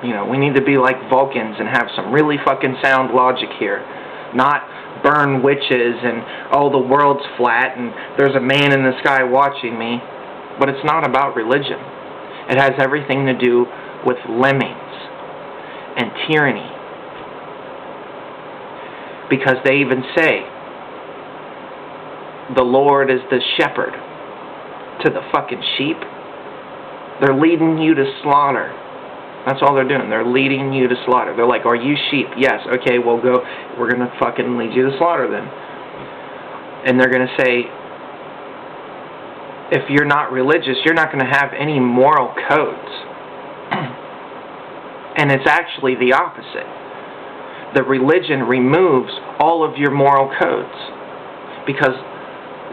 S1: You know, we need to be like Vulcans and have some really fucking sound logic here. Not burn witches and, oh, the world's flat and there's a man in the sky watching me. But it's not about religion. It has everything to do with lemmings and tyranny. Because they even say, the Lord is the shepherd to the fucking sheep. They're leading you to slaughter. That's all they're doing. They're leading you to slaughter. They're like, are you sheep? Yes. Okay, we'll go. We're going to fucking lead you to slaughter then. And they're going to say, if you're not religious, you're not going to have any moral codes. And it's actually the opposite. The religion removes all of your moral codes. Because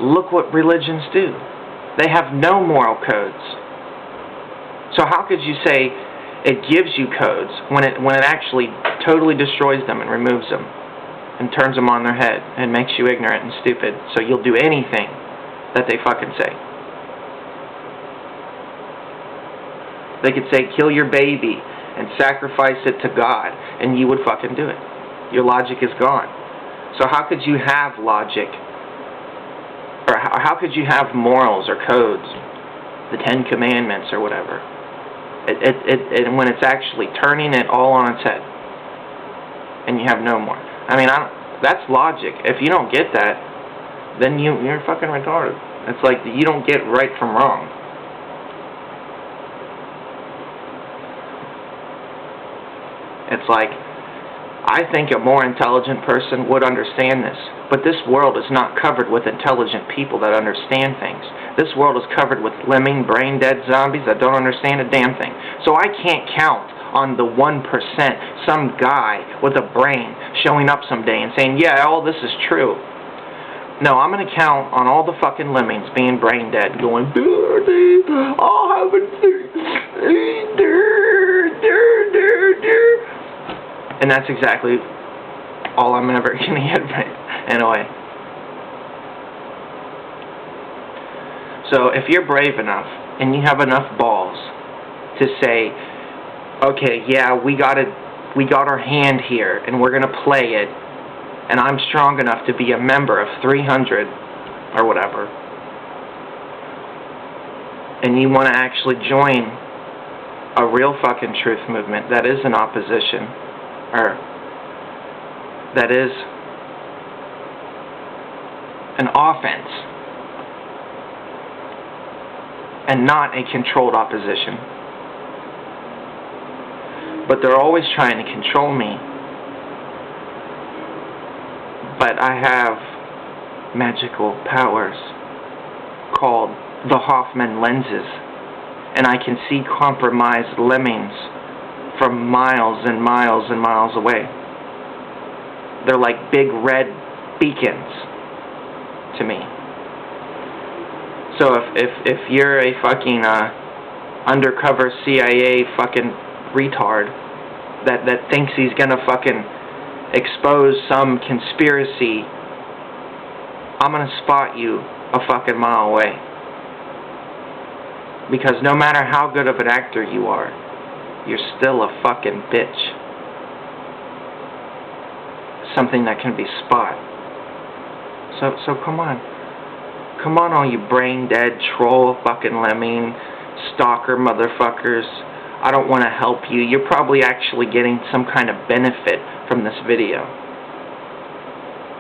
S1: look what religions do. They have no moral codes. So how could you say it gives you codes when it actually totally destroys them and removes them and turns them on their head and makes you ignorant and stupid, so you'll do anything that they fucking say? They could say, kill your baby and sacrifice it to God, and you would fucking do it. Your logic is gone. So how could you have logic? Or how could you have morals or codes? The 10 Commandments or whatever. When it's actually turning it all on its head, and you have no more. I mean, that's logic. If you don't get that, then you're fucking retarded. It's like you don't get right from wrong. It's like I think a more intelligent person would understand this. But this world is not covered with intelligent people that understand things. This world is covered with lemming, brain-dead zombies that don't understand a damn thing. So I can't count on the 1%, some guy with a brain showing up someday and saying, yeah, all this is true. No, I'm going to count on all the fucking lemmings being brain dead, going, I'll have a and that's exactly all I'm ever going to get in a way. So if you're brave enough and you have enough balls to say, okay, yeah, we got our hand here and we're going to play it, and I'm strong enough to be a member of 300 or whatever, and you want to actually join a real fucking truth movement that is an opposition, or that is an offense and not a controlled opposition. But they're always trying to control me. But I have magical powers called the Hoffman lenses, and I can see compromised lemmings from miles and miles and miles away. They're like big red beacons to me. So if you're a fucking undercover CIA fucking retard that thinks he's gonna fucking expose some conspiracy, I'm gonna spot you a fucking mile away. Because no matter how good of an actor you are, you're still a fucking bitch. Something that can be spot. So come on. Come on, all you brain dead troll fucking lemming stalker motherfuckers. I don't want to help you. You're probably actually getting some kind of benefit from this video.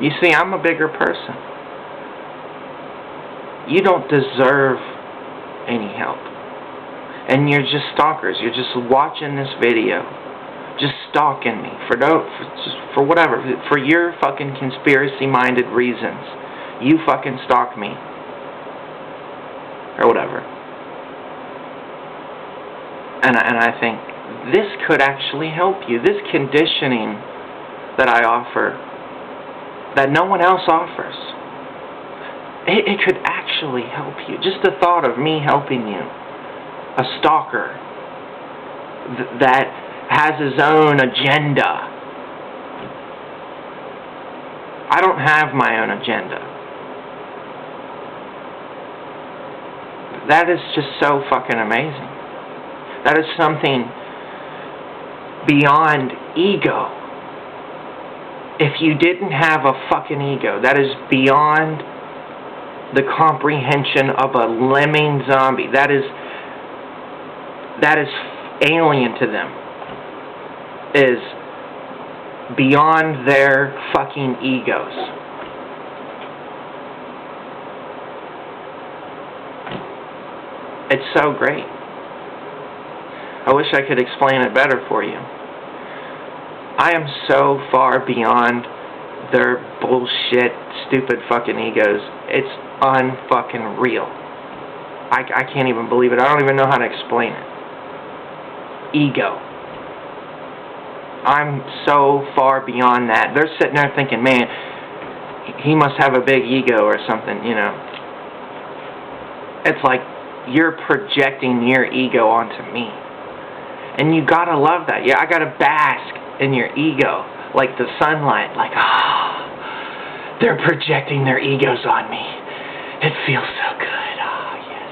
S1: You see, I'm a bigger person. You don't deserve any help. And you're just stalkers. You're just watching this video, just stalking me for whatever, for your fucking conspiracy-minded reasons. You fucking stalk me, or whatever. And I think this could actually help you. This conditioning that I offer, that no one else offers, it could actually help you. Just the thought of me helping you, a stalker that has his own agenda. I don't have my own agenda. That is just so fucking amazing. That is something beyond ego. If you didn't have a fucking ego, that is beyond the comprehension of a lemming zombie. That is alien to them. Is beyond their fucking egos. It's so great. I wish I could explain it better for you. I am so far beyond their bullshit, stupid fucking egos. It's unfucking real. I can't even believe it. I don't even know how to explain it. Ego. I'm so far beyond that. They're sitting there thinking, man, he must have a big ego or something, you know. It's like you're projecting your ego onto me. And you gotta love that. Yeah, I gotta bask in your ego, like the sunlight, like, they're projecting their egos on me. It feels so good. Oh, yes.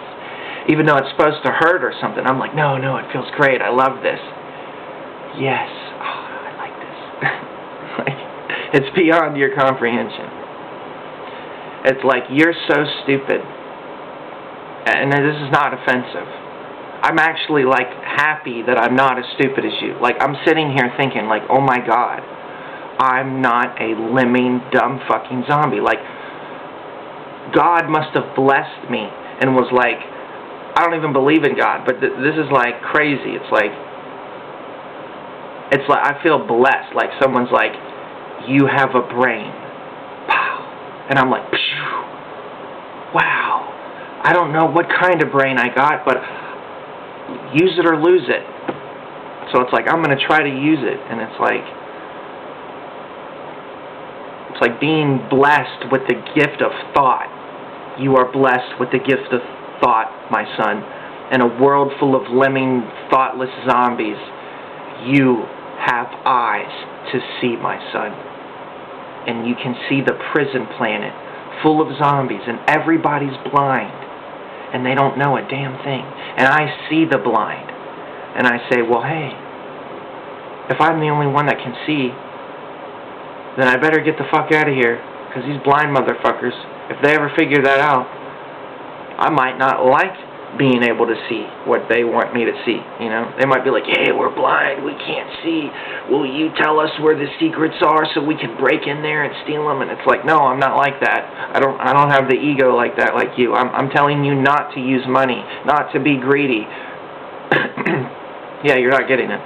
S1: Even though it's supposed to hurt or something, I'm like, no, it feels great. I love this. Yes. Oh, I like this. It's beyond your comprehension. It's like, you're so stupid. And this is not offensive. I'm actually, like, happy that I'm not as stupid as you. Like, I'm sitting here thinking, like, oh my God, I'm not a lemming, dumb fucking zombie. Like, God must have blessed me and was like, I don't even believe in God, but this is, like, crazy. It's like, it's like I feel blessed. Like someone's like, you have a brain. Pow. And I'm like, phew. Wow. I don't know what kind of brain I got, but use it or lose it. So it's like, I'm going to try to use it. And it's like being blessed with the gift of thought. You are blessed with the gift of thought, my son. In a world full of lemming, thoughtless zombies, you have eyes to see, my son. And you can see the prison planet full of zombies, and everybody's blind. And they don't know a damn thing. And I see the blind. And I say, well, hey, if I'm the only one that can see, then I better get the fuck out of here. Because these blind motherfuckers, if they ever figure that out, I might not like being able to see what they want me to see, you know? They might be like, hey, we're blind, we can't see. Will you tell us where the secrets are so we can break in there and steal them? And it's like, no, I'm not like that. I don't have the ego like that, like you. I'm telling you not to use money, not to be greedy. Yeah, you're not getting it.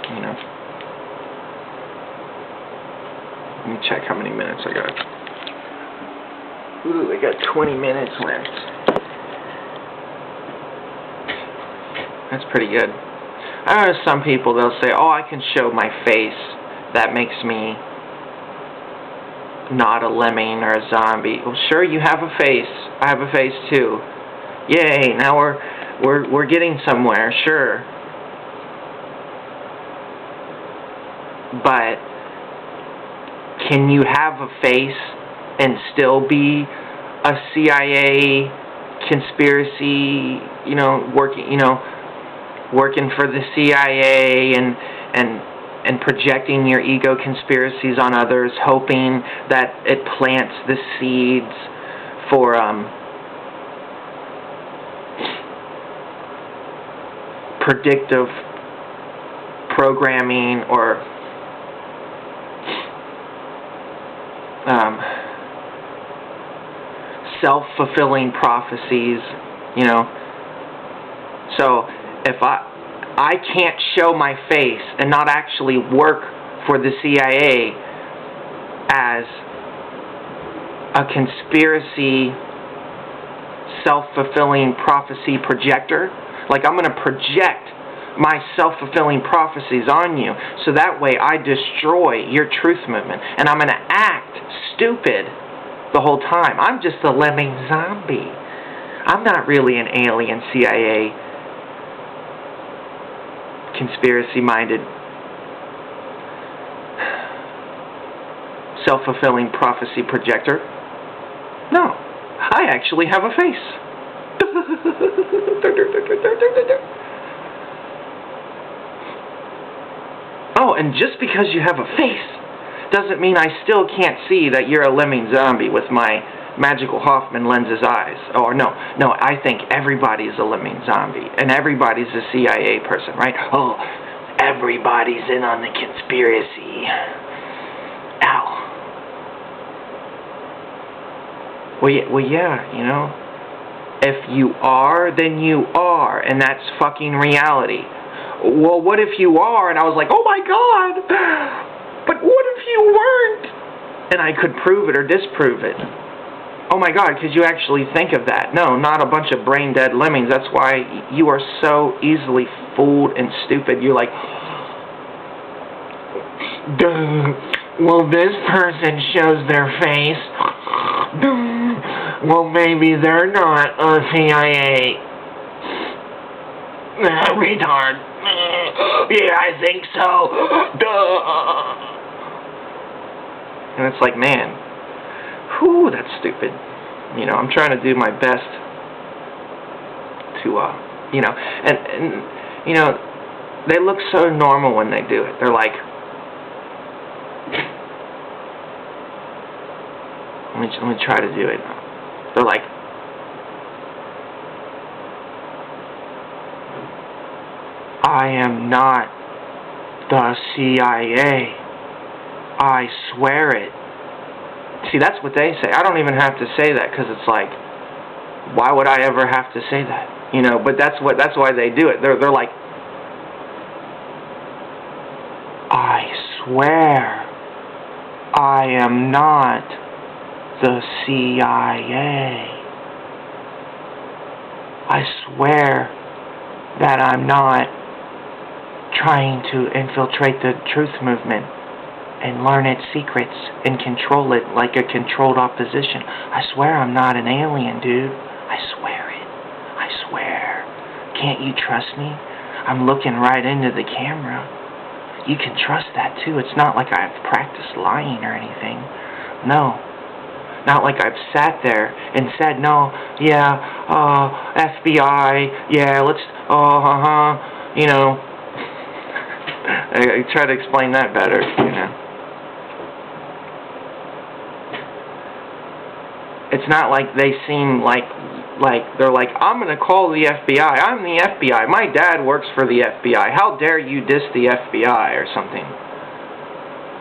S1: You know? Let me check how many minutes I got. Ooh, I got 20 minutes left. That's pretty good. I know some people, they'll say, oh, I can show my face. That makes me not a lemming or a zombie. Well, sure, you have a face. I have a face too. Yay, now we're getting somewhere, sure. But can you have a face and still be a CIA conspiracy, working for the CIA and projecting your ego conspiracies on others, hoping that it plants the seeds for predictive programming or self-fulfilling prophecies, So if I can't show my face and not actually work for the CIA as a conspiracy self-fulfilling prophecy projector, like I'm going to project my self-fulfilling prophecies on you so that way I destroy your truth movement, and I'm going to act stupid the whole time. I'm just a lemming zombie. I'm not really an alien CIA conspiracy-minded self-fulfilling prophecy projector. No, I actually have a face. Oh, and just because you have a face doesn't mean I still can't see that you're a lemming zombie with my magical Hoffman lens's eyes. Oh, no, I think everybody's a lemming zombie, and everybody's a CIA person, right? Oh, everybody's in on the conspiracy. Ow. Well, yeah, if you are, then you are, and that's fucking reality. Well, what if you are? And I was like, oh my God, but what if you weren't? And I could prove it or disprove it. Oh my God, could you actually think of that? No, not a bunch of brain-dead lemmings. That's why you are so easily fooled and stupid. You're like, duh. Well, this person shows their face. Duh. Well, maybe they're not a CIA. Retard. Yeah, I think so. Duh. And it's like, man, whew, that's stupid. I'm trying to do my best to, and they look so normal when they do it. They're like, let me try to do it. They're like, I am not the CIA. I swear it. See, that's what they say. I don't even have to say that because it's like, why would I ever have to say that? But that's why they do it. They're like, I swear I am not the CIA. I swear that I'm not trying to infiltrate the truth movement and learn its secrets and control it like a controlled opposition. I swear I'm not an alien, dude. I swear it. I swear. Can't you trust me? I'm looking right into the camera. You can trust that too. It's not like I've practiced lying or anything. No. Not like I've sat there and said, no, yeah, FBI, yeah, let's, you know. I try to explain that better, you know. It's not like they seem like they're like, I'm going to call the FBI. I'm the FBI. My dad works for the FBI. How dare you diss the FBI or something?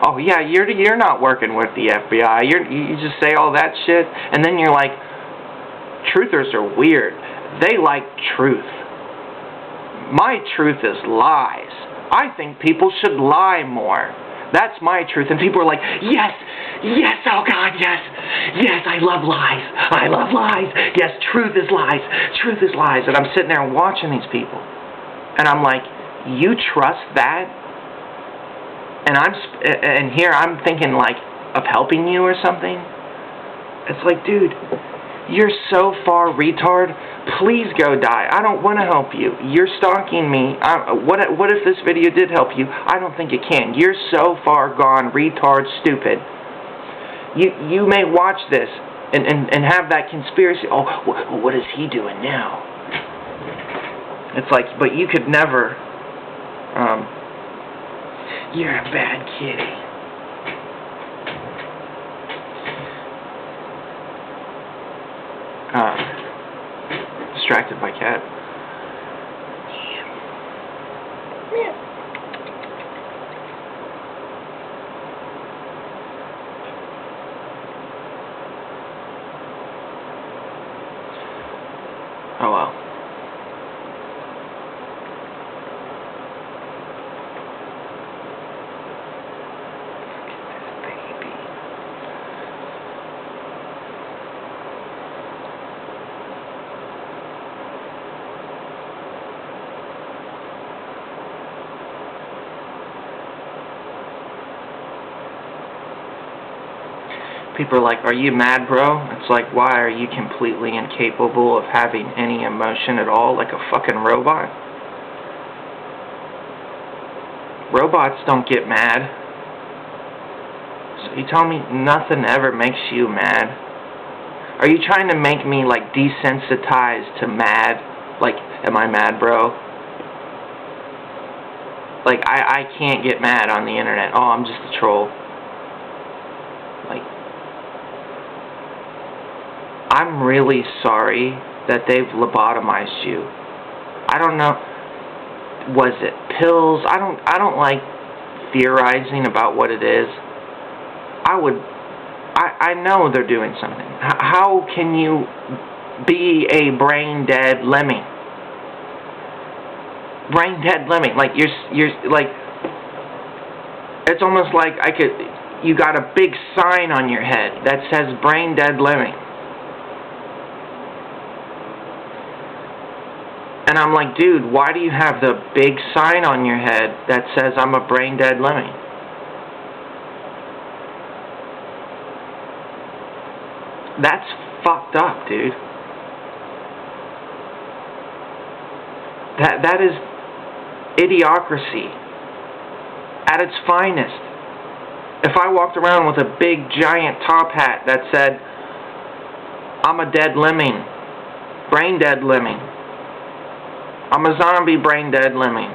S1: Oh, yeah, you're not working with the FBI. You just say all that shit, and then you're like, truthers are weird. They like truth. My truth is lies. I think people should lie more. That's my truth. And people are like, yes, yes, oh God, yes, yes, I love lies. I love lies. Yes, truth is lies. Truth is lies. And I'm sitting there watching these people. And I'm like, you trust that? And here I'm thinking like of helping you or something. It's like, dude, you're so far retard. Please go die. I don't want to help you. You're stalking me. What if this video did help you? I don't think it can. You're so far gone, retard, stupid. You may watch this and have that conspiracy. Oh, what is he doing now? It's like, but you could never. You're a bad kitty. Distracted by cat. Yeah. Oh well. People are like, are you mad, bro? It's like, why are you completely incapable of having any emotion at all, like a fucking robot? Robots don't get mad. So you tell me nothing ever makes you mad? Are you trying to make me, like, desensitized to mad? Like, am I mad, bro? Like, I can't get mad on the internet. Oh, I'm just a troll. Like, I'm really sorry that they've lobotomized you. I don't know. Was it pills? I don't like theorizing about what it is. I know they're doing something. How can you be a brain dead lemming? Brain dead lemming. Like you're like, it's almost like you got a big sign on your head that says brain dead lemming. And I'm like, dude, why do you have the big sign on your head that says I'm a brain dead lemming? That's fucked up, dude. That is idiocracy at its finest. If I walked around with a big giant top hat that said, I'm a dead lemming, brain dead lemming, I'm a zombie brain dead lemming.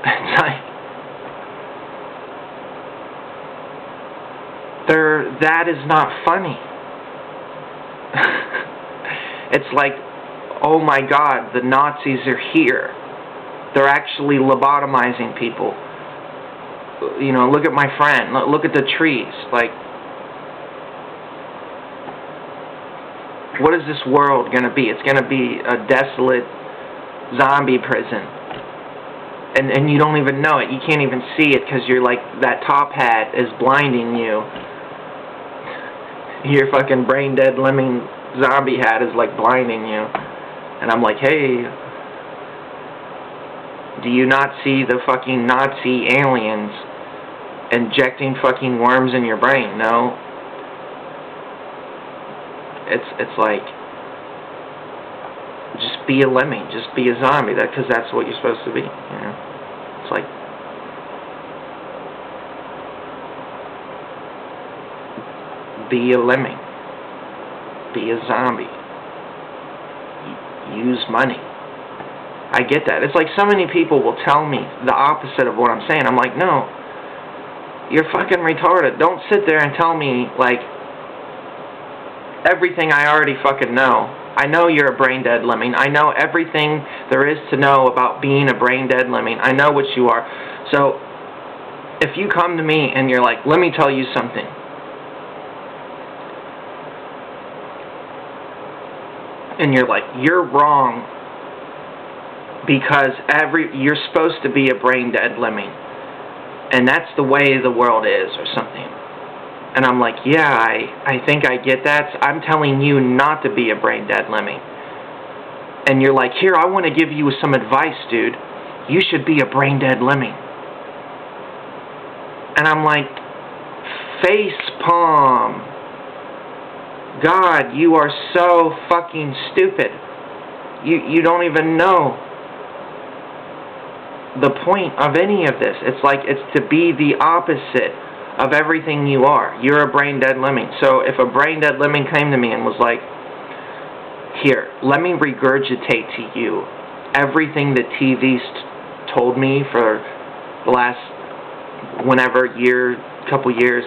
S1: It's like, that is not funny. It's like, oh my God, the Nazis are here. They're actually lobotomizing people. You know, look at my friend. Look at the trees. Like, what is this world going to be? It's going to be a desolate zombie prison. And you don't even know it. You can't even see it because you're like, that top hat is blinding you. Your fucking brain dead lemming zombie hat is like blinding you. And I'm like, hey, do you not see the fucking Nazi aliens injecting fucking worms in your brain? No. It's like, just be a lemming, just be a zombie, because that's what you're supposed to be, you know? It's like, be a lemming, be a zombie, use money. I get that. It's like so many people will tell me the opposite of what I'm saying. I'm like, no, you're fucking retarded. Don't sit there and tell me, like, everything I already fucking know. I know you're a brain-dead lemming. I know everything there is to know about being a brain-dead lemming. I know what you are. So, if you come to me and you're like, let me tell you something. And you're like, you're wrong because you're supposed to be a brain-dead lemming. And that's the way the world is, or something. And I'm like, yeah, I think I get that. I'm telling you not to be a brain-dead lemming. And you're like, here, I want to give you some advice, dude. You should be a brain-dead lemming. And I'm like, face palm. God, you are so fucking stupid. You don't even know the point of any of this. It's like, it's to be the opposite of everything you are. You're a brain-dead lemming. So if a brain-dead lemming came to me and was like, here, let me regurgitate to you everything that TV's told me for the last couple years.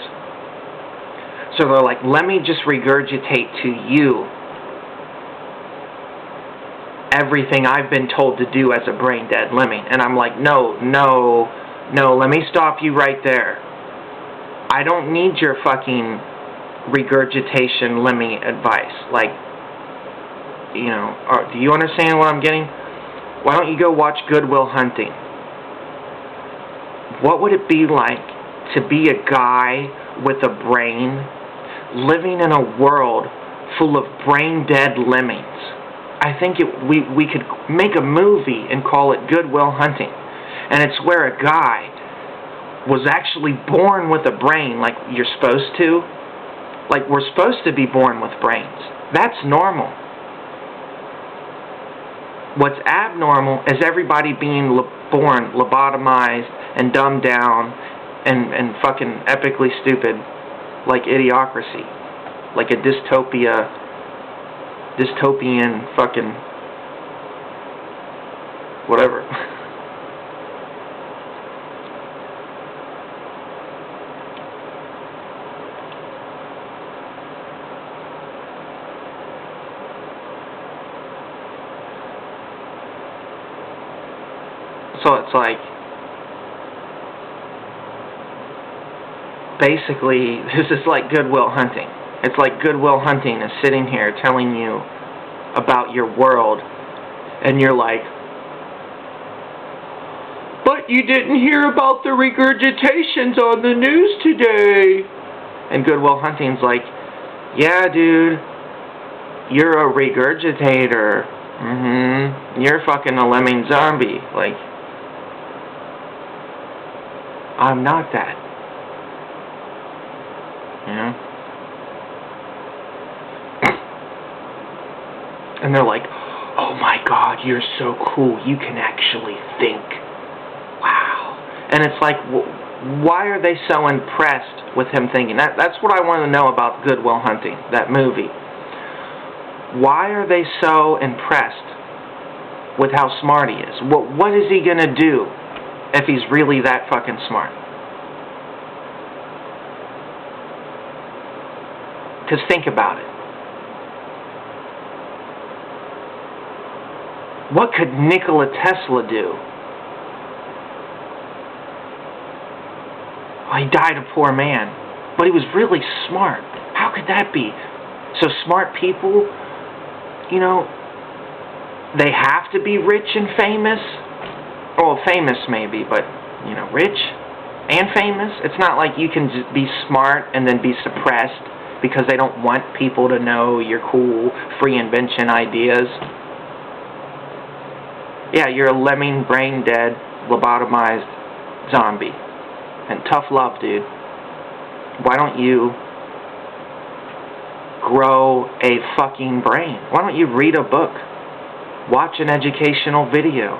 S1: So they're like, let me just regurgitate to you everything I've been told to do as a brain-dead lemming. And I'm like, no, let me stop you right there. I don't need your fucking regurgitation lemming advice. Like, you know, do you understand what I'm getting? Why don't you go watch Goodwill Hunting? What would it be like to be a guy with a brain living in a world full of brain-dead lemmings? I think we could make a movie and call it Goodwill Hunting. And it's where a guy was actually born with a brain like you're supposed to. Like we're supposed to be born with brains. That's normal. What's abnormal is everybody being born lobotomized and dumbed down and fucking epically stupid, like Idiocracy, like a dystopian fucking whatever. So it's like, basically, this is like Goodwill Hunting. It's like Goodwill Hunting is sitting here telling you about your world, and you're like, but you didn't hear about the regurgitations on the news today. And Goodwill Hunting's like, yeah, dude, you're a regurgitator. You're fucking a lemming zombie. Like, I'm not that. You know? And they're like, oh my God, you're so cool. You can actually think. Wow. And it's like, why are they so impressed with him thinking? That's what I want to know about Goodwill Hunting, that movie. Why are they so impressed with how smart he is? What is he going to do if he's really that fucking smart? Because think about it. What could Nikola Tesla do? Well, he died a poor man, but he was really smart. How could that be? So smart people, you know, they have to be rich and famous. Well, famous maybe, but, you know, rich and famous. It's not like you can just be smart and then be suppressed because they don't want people to know your cool free invention ideas. Yeah, you're a lemming, brain dead, lobotomized zombie. And tough love, dude. Why don't you grow a fucking brain? Why don't you read a book? Watch an educational video.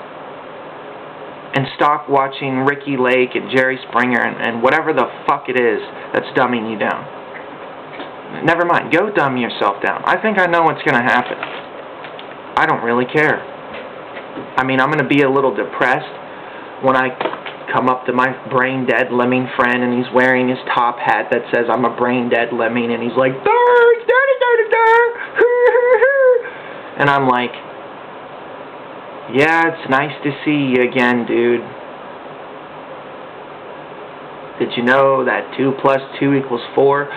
S1: And stop watching Ricky Lake and Jerry Springer and whatever the fuck it is that's dumbing you down. Never mind. Go dumb yourself down. I think I know what's going to happen. I don't really care. I mean, I'm going to be a little depressed when I come up to my brain-dead lemming friend and he's wearing his top hat that says I'm a brain-dead lemming and he's like, and I'm like, yeah, it's nice to see you again, dude. Did you know that 2 + 2 = 4?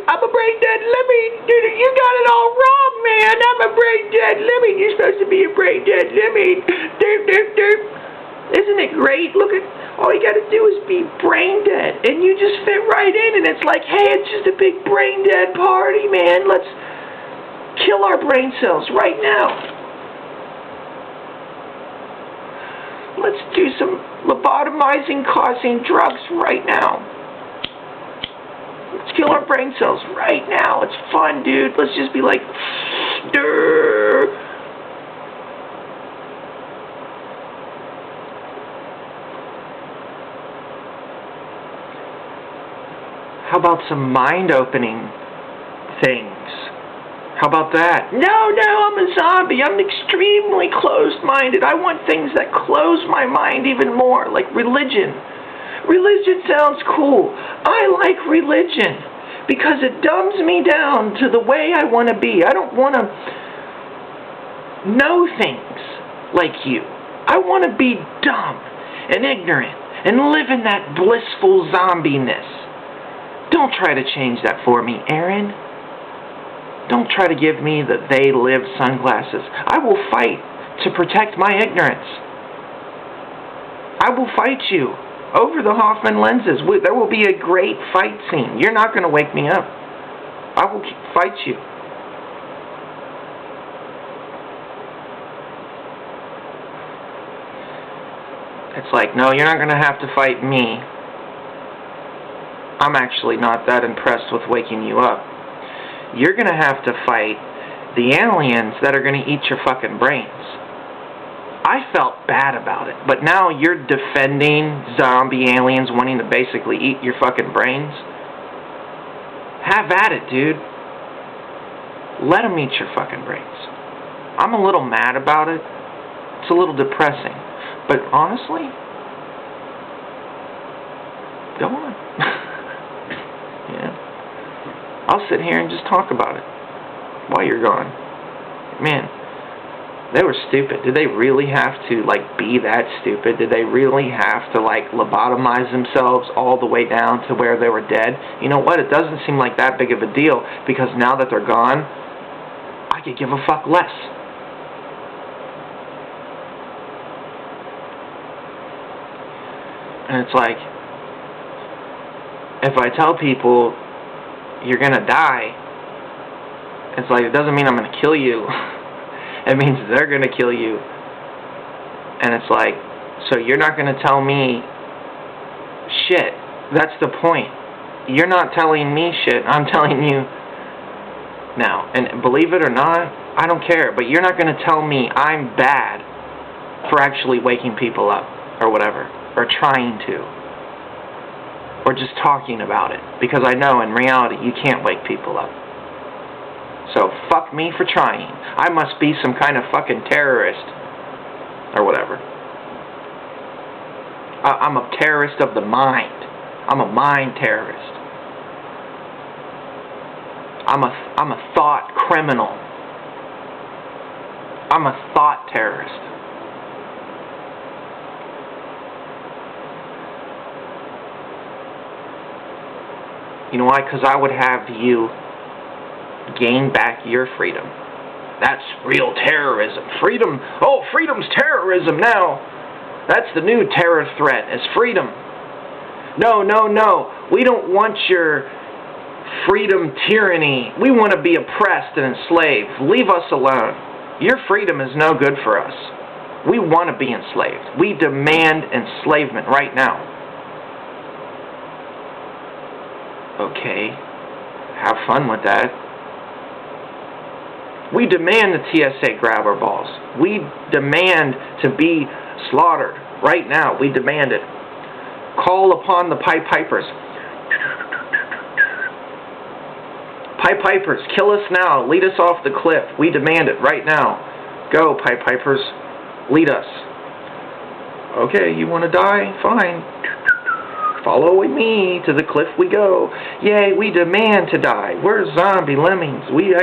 S1: I'm a brain-dead lemming. Dude, you got it all wrong, man. I'm a brain-dead lemming. You're supposed to be a brain-dead lemming. Isn't it great? Look at, all you got to do is be brain-dead, and you just fit right in, and it's like, hey, it's just a big brain-dead party, man. Let's kill our brain cells right now. Let's do some lobotomizing, causing drugs right now. Let's kill our brain cells right now. It's fun, dude. Let's just be like, durr. How about some mind-opening things? How about that? No, I'm a zombie. I'm extremely closed-minded. I want things that close my mind even more, like religion. Religion sounds cool. I like religion because it dumbs me down to the way I want to be. I don't want to know things like you. I want to be dumb and ignorant and live in that blissful zombiness. Don't try to change that for me, Aaron. Don't try to give me the they live sunglasses. I will fight to protect my ignorance. I will fight you over the Hoffman lenses. There will be a great fight scene. You're not going to wake me up. I will fight you. It's like, no, you're not going to have to fight me. I'm actually not that impressed with waking you up. You're going to have to fight the aliens that are going to eat your fucking brains. I felt bad about it, but now you're defending zombie aliens wanting to basically eat your fucking brains? Have at it, dude. Let them eat your fucking brains. I'm a little mad about it. It's a little depressing. But honestly, go on. Yeah. I'll sit here and just talk about it while you're gone. Man, they were stupid. Did they really have to, like, be that stupid? Did they really have to, like, lobotomize themselves all the way down to where they were dead? You know what? It doesn't seem like that big of a deal because now that they're gone, I could give a fuck less. And it's like, if I tell people you're gonna die, it's like, it doesn't mean I'm gonna kill you. It means they're gonna kill you. And it's like, so you're not gonna tell me shit. That's the point. You're not telling me shit. I'm telling you now. And believe it or not, I don't care. But you're not gonna tell me I'm bad for actually waking people up or whatever. Or trying to. Or just talking about it. Because I know in reality you can't wake people up. So fuck me for trying. I must be some kind of fucking terrorist. Or whatever. I'm a terrorist of the mind. I'm a mind terrorist. I'm a thought criminal. I'm a thought terrorist. You know why? Because I would have you gain back your freedom. That's real terrorism. Freedom. Oh, freedom's terrorism now. That's the new terror threat, is freedom. No, no, no. We don't want your freedom tyranny. We want to be oppressed and enslaved. Leave us alone. Your freedom is no good for us. We want to be enslaved. We demand enslavement right now. Okay. Have fun with that. We demand the TSA grabber balls. We demand to be slaughtered right now. We demand it. Call upon the Pied Pipers. Pied Pipers, kill us now. Lead us off the cliff. We demand it right now. Go, Pied Pipers. Lead us. Okay, you want to die? Fine. Follow me. To the cliff we go. Yay, we demand to die. We're zombie lemmings. We